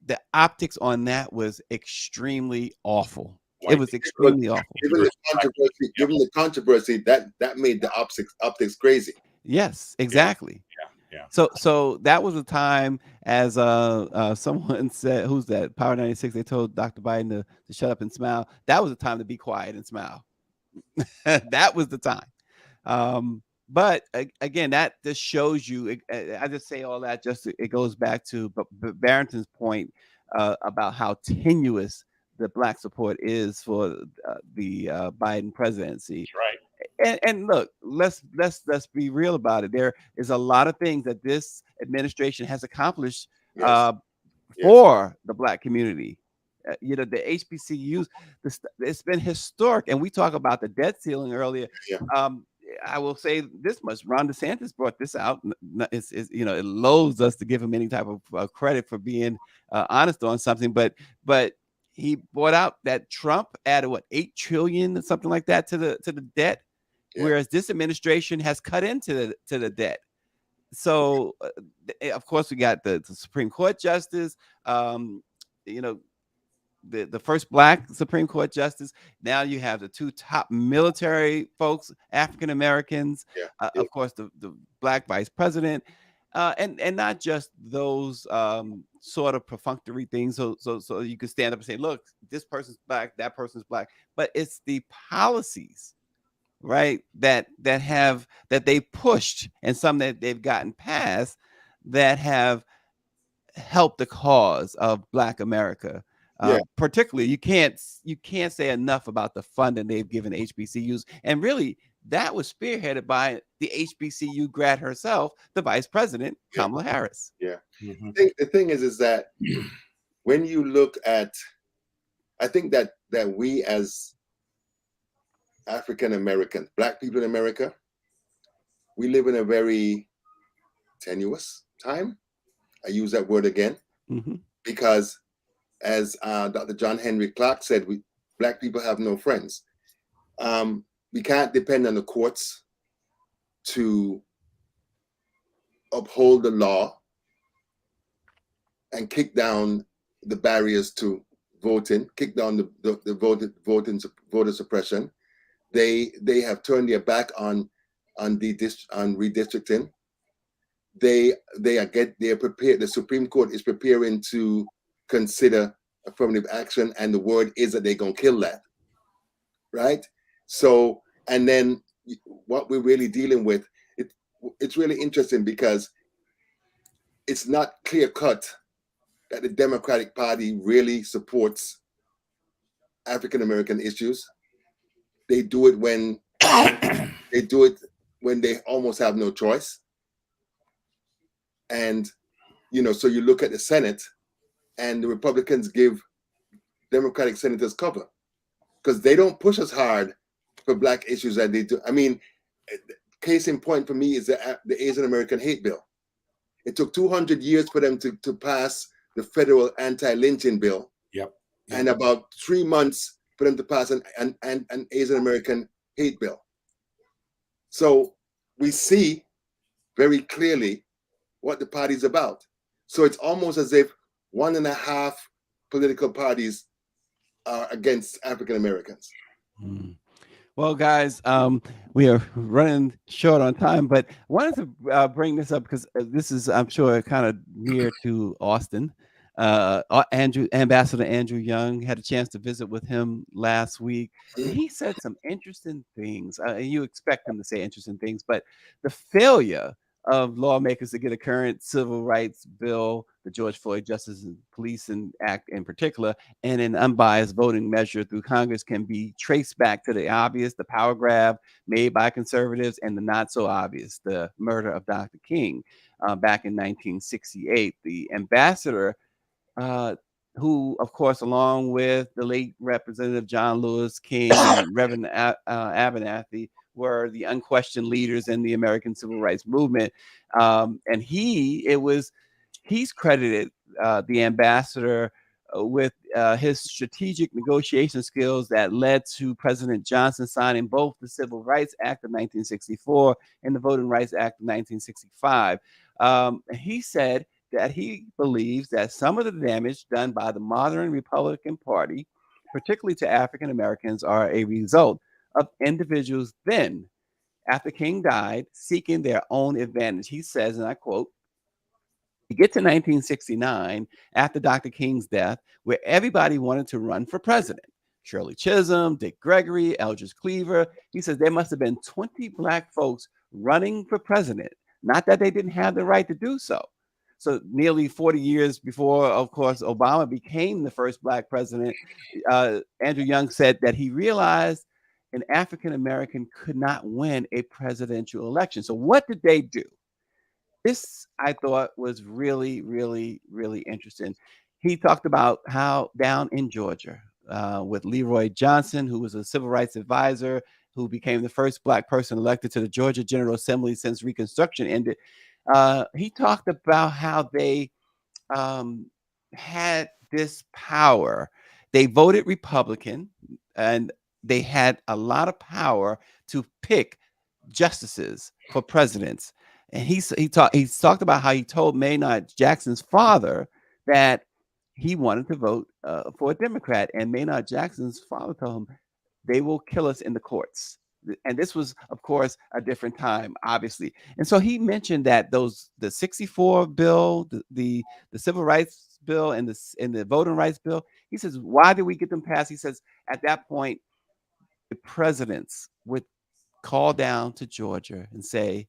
the optics on that was extremely awful. It was extremely awful. Given the controversy, that made the optics crazy. Yes, exactly. Yeah. So that was a time, as someone said, who's that? Power 96. They told Dr. Biden to shut up and smile. That was the time to be quiet and smile. That was the time. But again, that just shows you. I just say all that it goes back to Barrington's point about how tenuous the black support is for the Biden presidency. That's right. And look, let's be real about it. There is a lot of things that this administration has accomplished for the black community. The HBCUs, it's been historic. And we talk about the debt ceiling earlier. Yeah. I will say this much: Ron DeSantis brought this out. It loathes us to give him any type of credit for being honest on something, but he brought out that Trump added $8 trillion or something like that to the debt, whereas this administration has cut into the debt. So, of course, we got the Supreme Court justice, the first black Supreme Court justice. Now you have the 2 top military folks, African Americans, of course, the black vice president, and not just those sort of perfunctory things. So you can stand up and say, look, this person's black, that person's black, but it's the policies, right, that they pushed, and some that they've gotten passed that have helped the cause of Black America. Particularly, you can't say enough about the funding they've given HBCUs, and really that was spearheaded by the HBCU grad herself, the Vice President Kamala Harris. Yeah. Mm-hmm. The thing is that when you look at, I think that we as African American, black people in America, we live in a very tenuous time. I use that word again, because as Dr. John Henry Clark said, black people have no friends. We can't depend on the courts to uphold the law and kick down the barriers to voting, kick down the voter suppression. They have turned their back on redistricting. They are prepared. The Supreme Court is preparing to consider affirmative action, and the word is that they're gonna kill that, right? So, and then what we're really dealing with, it's really interesting because it's not clear cut that the Democratic Party really supports African American issues. They do it when they almost have no choice. And so you look at the Senate, and the Republicans give Democratic senators cover because they don't push as hard for Black issues as they do. I mean, case in point for me is the Asian American hate bill. It took 200 years for them to pass the federal anti-lynching bill. Yep. And about 3 months for them to pass an Asian American hate bill. So we see very clearly what the party's about. So it's almost as if 1.5 political parties are against African Americans. Well, guys, we are running short on time, but I wanted to bring this up because this is, I'm sure, kind of near to Austin. Ambassador Andrew Young had a chance to visit with him last week. And he said some interesting things. You expect him to say interesting things, but the failure of lawmakers to get a current civil rights bill, the George Floyd Justice and Policing Act in particular, and an unbiased voting measure through Congress can be traced back to the obvious, the power grab made by conservatives, and the not so obvious, the murder of Dr. King back in 1968. The ambassador, who, of course, along with the late Representative John Lewis King and Reverend Abernathy, were the unquestioned leaders in the American civil rights movement. And he's credited the ambassador with his strategic negotiation skills that led to President Johnson signing both the Civil Rights Act of 1964 and the Voting Rights Act of 1965. He said that he believes that some of the damage done by the modern Republican Party, particularly to African Americans, are a result of individuals then, after King died, seeking their own advantage. He says, and I quote, "You get to 1969, after Dr. King's death, where everybody wanted to run for president. Shirley Chisholm, Dick Gregory, Eldridge Cleaver." He says there must have been 20 Black folks running for president. Not that they didn't have the right to do so. So nearly 40 years before, of course, Obama became the first Black president, Andrew Young said that he realized an African American could not win a presidential election. So what did they do? This, I thought, was really, really, really interesting. He talked about how down in Georgia with Leroy Johnson, who was a civil rights advisor, who became the first Black person elected to the Georgia General Assembly since Reconstruction ended. He talked about how they had this power. They voted Republican, and they had a lot of power to pick justices for presidents. And he talked about how he told Maynard Jackson's father that he wanted to vote for a Democrat, and Maynard Jackson's father told him, "They will kill us in the courts." And this was, of course, a different time, obviously. And so he mentioned that the 64 bill, the civil rights bill, and the voting rights bill. He says, why did we get them passed? He says at that point, the presidents would call down to Georgia and say,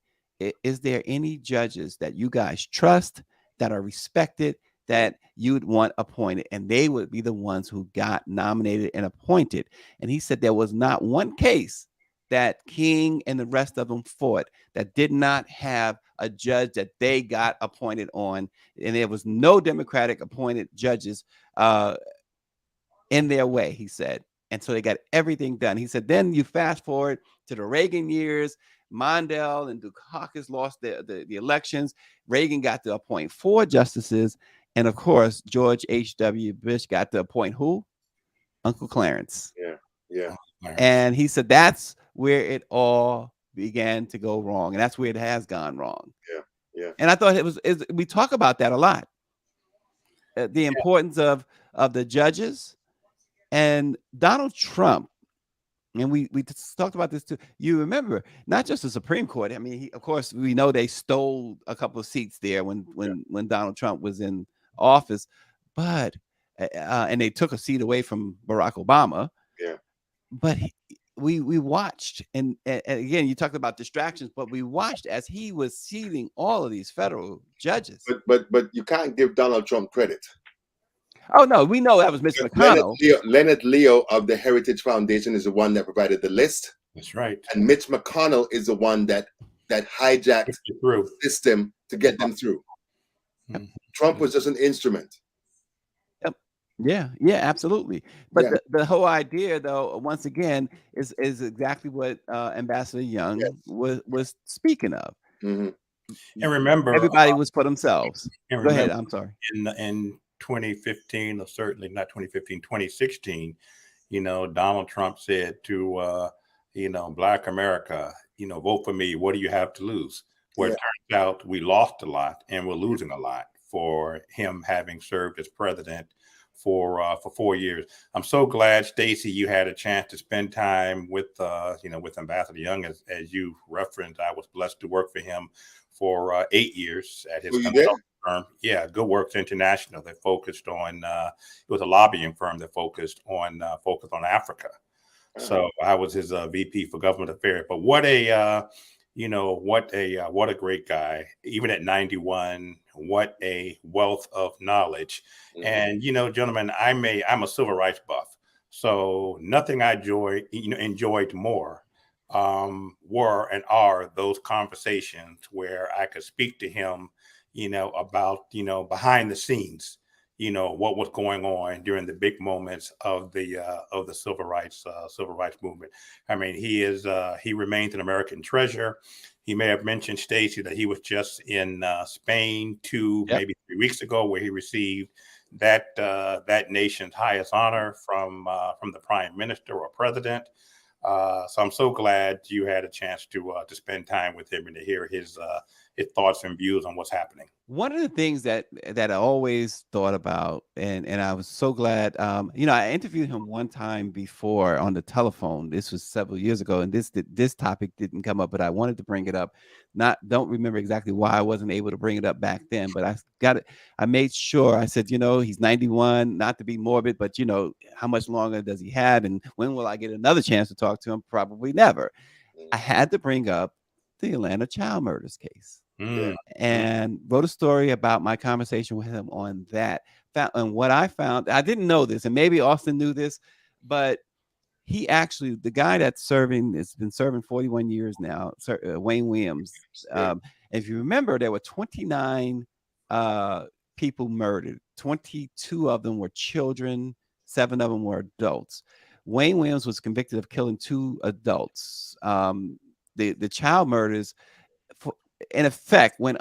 "Is there any judges that you guys trust, that are respected, that you'd want appointed?" And they would be the ones who got nominated and appointed. And he said there was not one case that King and the rest of them fought that did not have a judge that they got appointed on. And there was no Democratic appointed judges in their way, he said. And so they got everything done. He said, then you fast forward to the Reagan years, Mondale and Dukakis lost the elections. Reagan got to appoint 4 justices. And of course, George H.W. Bush got to appoint who? Uncle Clarence. Yeah. And he said that's where it all began to go wrong, and that's where it has gone wrong. Yeah. And I thought we talk about that a lot. The importance of the judges and Donald Trump. And we talked about this too. You remember, not just the Supreme Court. I mean, of course, we know they stole a couple of seats there when Donald Trump was in office, but and they took a seat away from Barack Obama. Yeah. But we watched, and again, you talked about distractions, but we watched as he was seating all of these federal judges. But you can't give Donald Trump credit. Oh no, we know that was Mitch McConnell. Leonard Leo of the Heritage Foundation is the one that provided the list. That's right. And Mitch McConnell is the one that hijacked the system to get them through. Yep. Trump was just an instrument. Yep. Yeah, absolutely. But the whole idea, though, once again, is exactly what Ambassador Young was speaking of. Mm-hmm. And remember, everybody was for themselves. Go ahead. I'm sorry. In 2015, or certainly not 2015, 2016, Donald Trump said to, Black America, vote for me. What do you have to lose? Well, it turns out we lost a lot and we're losing a lot for him having served as president for 4 years. I'm so glad, Stacey, you had a chance to spend time with, with Ambassador Young. As you referenced, I was blessed to work for him for 8 years at his consulting firm. Yeah, Good Works International. That focused on it was a lobbying firm that focused on Africa. So I was his VP for Government Affairs. But what a great guy. Even at 91, what a wealth of knowledge. Mm-hmm. And gentlemen, I'm a civil rights buff. So nothing I enjoyed more were and are those conversations where I could speak to him, about, behind the scenes, what was going on during the big moments of the civil rights movement. I mean, he remains an American treasure. He may have mentioned, Stacey, that he was just in Spain maybe 3 weeks ago, where he received that nation's highest honor from the prime minister or president. So I'm so glad you had a chance to spend time with him and to hear his thoughts and views on what's happening. One of the things that I always thought about, and I was so glad, I interviewed him one time before on the telephone. This was several years ago, and this topic didn't come up, but I wanted to bring it up. Don't remember exactly why I wasn't able to bring it up back then, but I got it. I made sure. I said, he's 91, not to be morbid, but how much longer does he have, and when will I get another chance to talk to him? Probably never. I had to bring up the Atlanta child murders case. And wrote a story about my conversation with him on that. And what I found, I didn't know this, and maybe Austin knew this, but he actually, the guy that's has been serving 41 years now, Wayne Williams. If you remember, there were 29 people murdered. 22 of them were children. 7 of them were adults. Wayne Williams was convicted of killing 2 adults. The child murders, in effect, went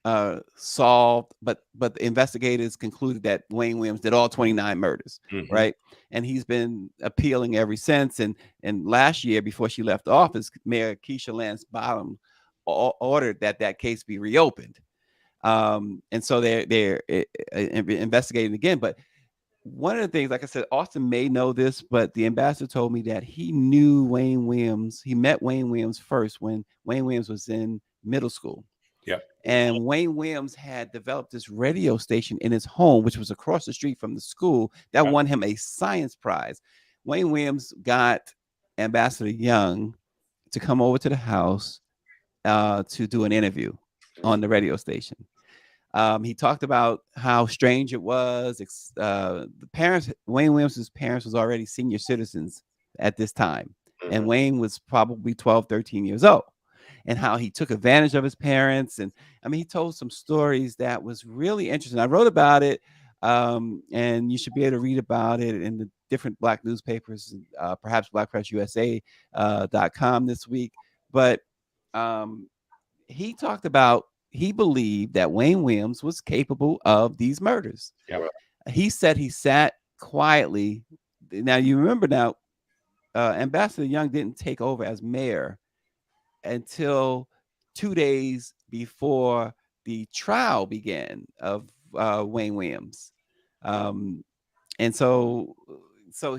unsolved, but the investigators concluded that Wayne Williams did all 29 murders, right? And he's been appealing ever since. And last year, before she left office, Mayor Keisha Lance Bottoms ordered that case be reopened. And so they're investigating again. But one of the things, like I said, Austin may know this, but the ambassador told me that he knew Wayne Williams. He met Wayne Williams first when Wayne Williams was in middle school. Yeah. And Wayne Williams had developed this radio station in his home, which was across the street from the school, that won him a science prize. Wayne Williams got Ambassador Young to come over to the house to do an interview on the radio station. He talked about how strange it was. The parents, Wayne Williams' parents, was already senior citizens at this time. And Wayne was probably 12, 13 years old. And how he took advantage of his parents. And I mean, he told some stories that was really interesting. I wrote about it, and you should be able to read about it in the different Black newspapers, perhaps blackpressusa.com this week. But he talked about, he believed that Wayne Williams was capable of these murders. Yeah. He said he sat quietly. Now, you remember Ambassador Young didn't take over as mayor until 2 days before the trial began of Wayne Williams. And so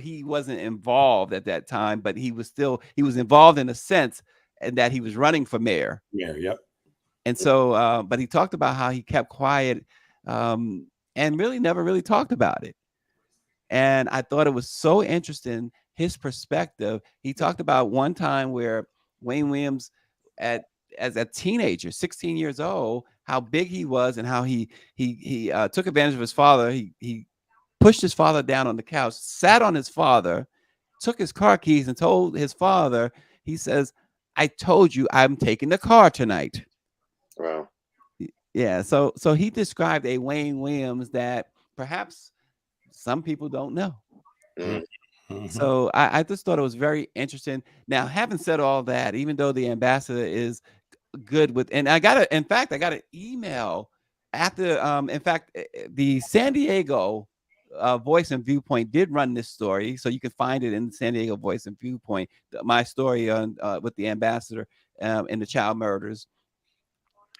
he wasn't involved at that time, but he was involved in a sense, and that he was running for mayor. Yeah, yep. And so, but he talked about how he kept quiet, and really never really talked about it. And I thought it was so interesting, his perspective. He talked about one time where Wayne Williams, as a teenager, 16 years old, how big he was and how he took advantage of his father. He pushed his father down on the couch, sat on his father, took his car keys and told his father, he says, "I told you I'm taking the car tonight." Wow. Yeah. So he described a Wayne Williams that perhaps some people don't know. Mm. Mhm. So I just thought it was very interesting. Now, having said all that, even though the ambassador is good with, and I got an email after, in fact, the San Diego Voice and Viewpoint did run this story, so you can find it in the San Diego Voice and Viewpoint, my story on with the ambassador and the child murders.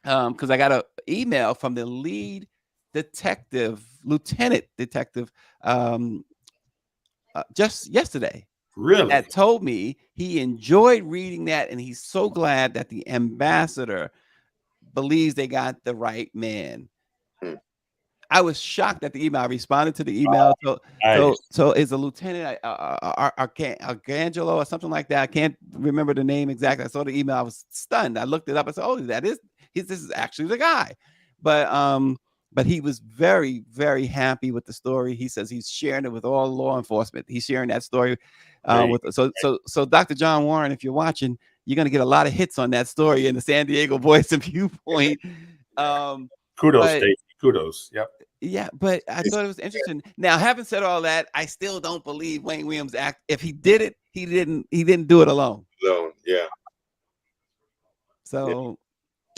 Because I got an email from the lead detective, lieutenant detective, just yesterday, Really? that told me he enjoyed reading that, and he's so glad that the ambassador believes they got the right man. Hmm. I was shocked at the email. I responded to the email. Nice. So is a lieutenant Arcangelo or something like that. I can't remember the name exactly. I saw the email. I was stunned. I looked it up. I said, "Oh, this is actually the guy." But he was very, very happy with the story. He says he's sharing it with all law enforcement. He's sharing that story Great. so Dr. John Warren, if you're watching, you're gonna get a lot of hits on that story in the San Diego Voice and Viewpoint. Kudos, but- Stacey. Kudos. Yep. Yeah, but I thought it was interesting. Now, having said all that, I still don't believe Wayne Williams act. If he did it, he didn't do it alone. Alone. Yeah. So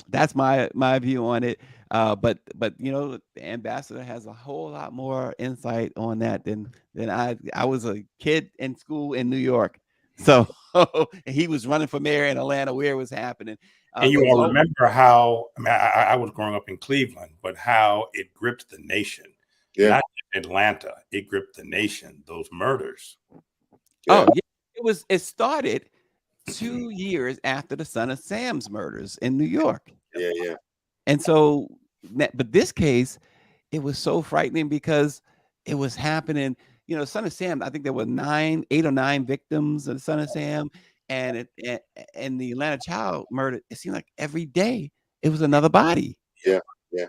that's my view on it. But you know, the ambassador has a whole lot more insight on that than I was a kid in school in New York. So he was running for mayor in Atlanta where it was happening. And you all remember how, I mean, I was growing up in Cleveland, but how it gripped the nation. Yeah. Not just Atlanta, it gripped the nation, those murders. Yeah. Oh, yeah. It started 2 years after the Son of Sam's murders in New York. Yeah. Yeah. And so, but this case, it was so frightening because it was happening. You know, Son of Sam, I think there were 8 or 9 victims of the Son of Sam. And the Atlanta child murder, it seemed like every day it was another body. Yeah. Yeah.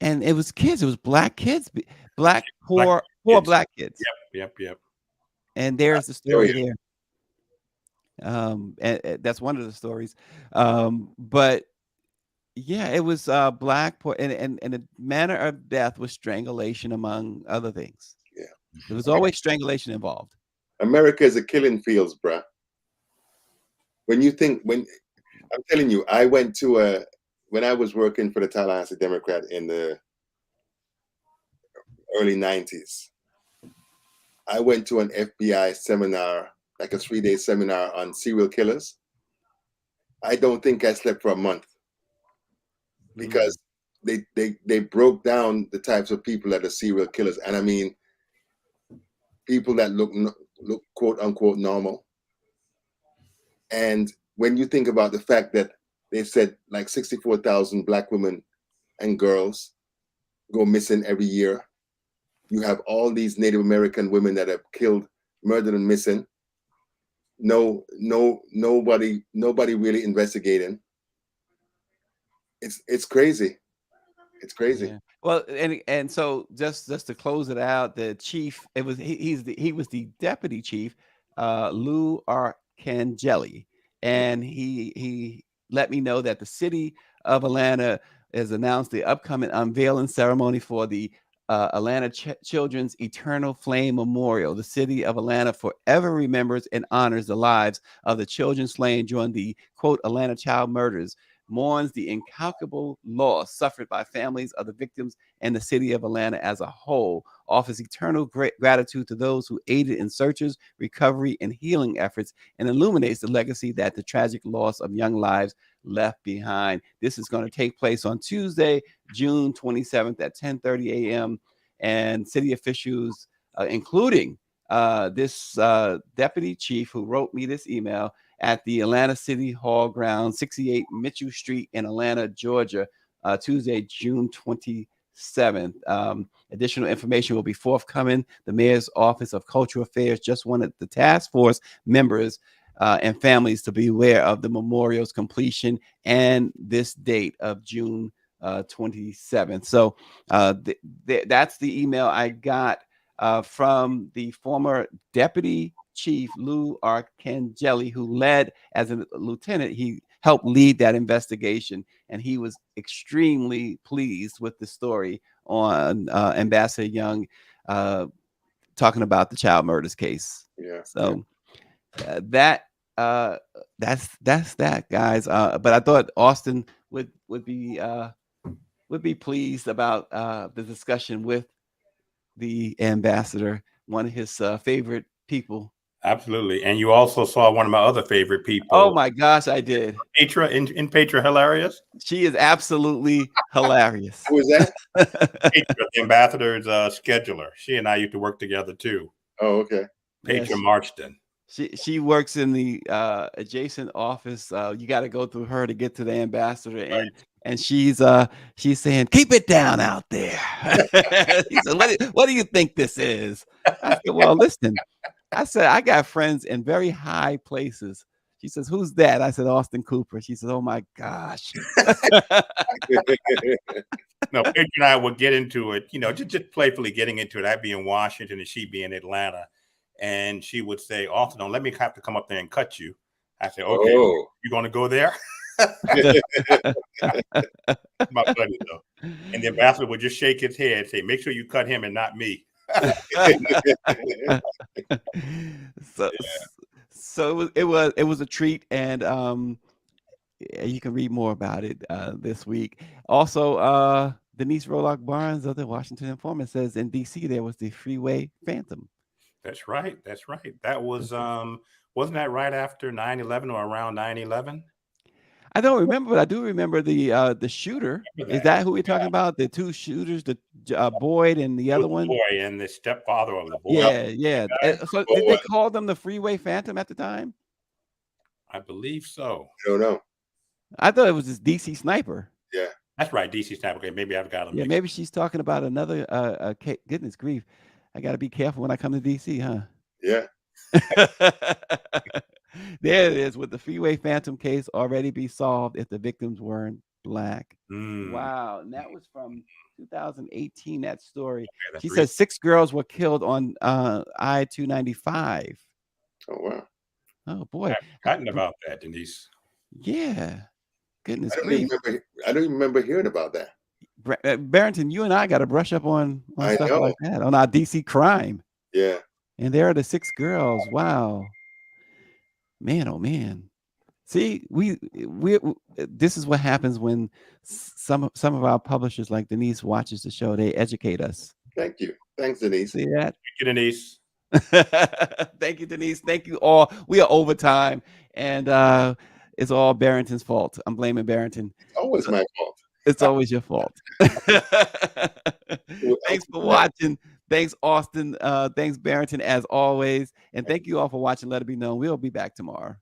And it was kids. It was black kids, poor black kids. Yep. And there's the story there. And that's one of the stories. But yeah, it was black, poor, and the manner of death was strangulation, among other things. Yeah. There was always strangulation involved. America is a killing fields, bruh. When I'm telling you, I went to when I was working for the Tallahassee Democrat in the early 90s, I went to an FBI seminar, like a 3-day seminar on serial killers. I don't think I slept for a month because they broke down the types of people that are serial killers. And I mean, people that look quote unquote normal. And when you think about the fact that they said like 64,000 black women and girls go missing every year, you have all these Native American women that have killed, murdered, and missing. Nobody really investigating. It's crazy. It's crazy. Yeah. Well, and so just to close it out, the chief, he was the deputy chief, Lou Arcangeli, and he let me know that the city of Atlanta has announced the upcoming unveiling ceremony for the Atlanta Children's Eternal Flame Memorial. The city of Atlanta forever remembers and honors the lives of the children slain during the quote Atlanta child murders. mourns the incalculable loss suffered by families of the victims and the city of Atlanta as a whole, offers eternal gratitude to those who aided in searches, recovery, and healing efforts, and illuminates the legacy that the tragic loss of young lives left behind. This is going to take place on Tuesday, June 27th at 10:30 a.m. And city officials, including this deputy chief who wrote me this email, at the Atlanta City Hall grounds, 68 Mitchell Street in Atlanta, Georgia, Tuesday, June 27th. Additional information will be forthcoming. The Mayor's Office of Cultural Affairs just wanted the task force members and families to be aware of the memorial's completion and this date of June 27th. So that's the email I got from the former deputy chief Lou Arcangeli, who led as a lieutenant. He helped lead that investigation, and he was extremely pleased with the story on Ambassador Young talking about the child murders case. Yeah. So that's that, guys. But I thought Austin would be pleased about the discussion with the ambassador, one of his favorite people. Absolutely. And you also saw one of my other favorite people. Oh my gosh, I did. Petra in Petra Hilarious. She is absolutely hilarious. Who is that? Petra, the ambassador's scheduler. She and I used to work together too. Oh, okay. Petra Yes. Marston. She works in the adjacent office. You got to go through her to get to the ambassador, and she's saying, "Keep it down out there." He said, what do you think this is? I said, well, listen. I said, I got friends in very high places. She says, who's that? I said, Austin Cooper. She said, oh my gosh. No, Petra and I would get into it, just playfully getting into it. I'd be in Washington and she'd be in Atlanta. And she would say, Austin, don't let me have to come up there and cut you. I said, okay, you going to go there? My buddy, though. And the ambassador would just shake his head and say, make sure you cut him and not me. So it was a treat, and you can read more about it this week. Also, Denise Rolock Barnes of the Washington Informant says in DC there was the freeway phantom. That's right. That was wasn't that right after 9/11 or around 9/11? I don't remember, but I do remember the shooter. Is that who we're talking about? The two shooters, the Boyd and the other one? Boy and the stepfather of the boy. Yeah. So did they call them the freeway phantom at the time? I believe so. I don't know. I thought it was this DC sniper. Yeah. That's right, DC sniper. Okay, maybe I've got him. Yeah, maybe she's talking about another. Goodness grief, I got to be careful when I come to DC, huh? Yeah. There it is, with the freeway phantom case already be solved if the victims weren't Black. Wow. And that was from 2018, that story. Okay, She says 6 girls were killed on I-295. Oh, wow. Oh, boy. I've forgotten about that, Denise. Yeah. Goodness I grief. don't even remember hearing about that. Barrington, you and I got to brush up on stuff know. like that, on our DC crime. Yeah. And there are the 6 girls. Wow. Man, oh man. See, we this is what happens when some of our publishers like Denise watches the show. They educate us. Thank you. Thanks, Denise. See that? Thank you, Denise. Thank you, Denise. Thank you all. We are over time, and it's all Barrington's fault. I'm blaming Barrington. It's always my fault. It's always your fault. Thanks for watching. Thanks, Austin. Thanks, Barrington, as always. And thank you all for watching Let It Be Known. We'll be back tomorrow.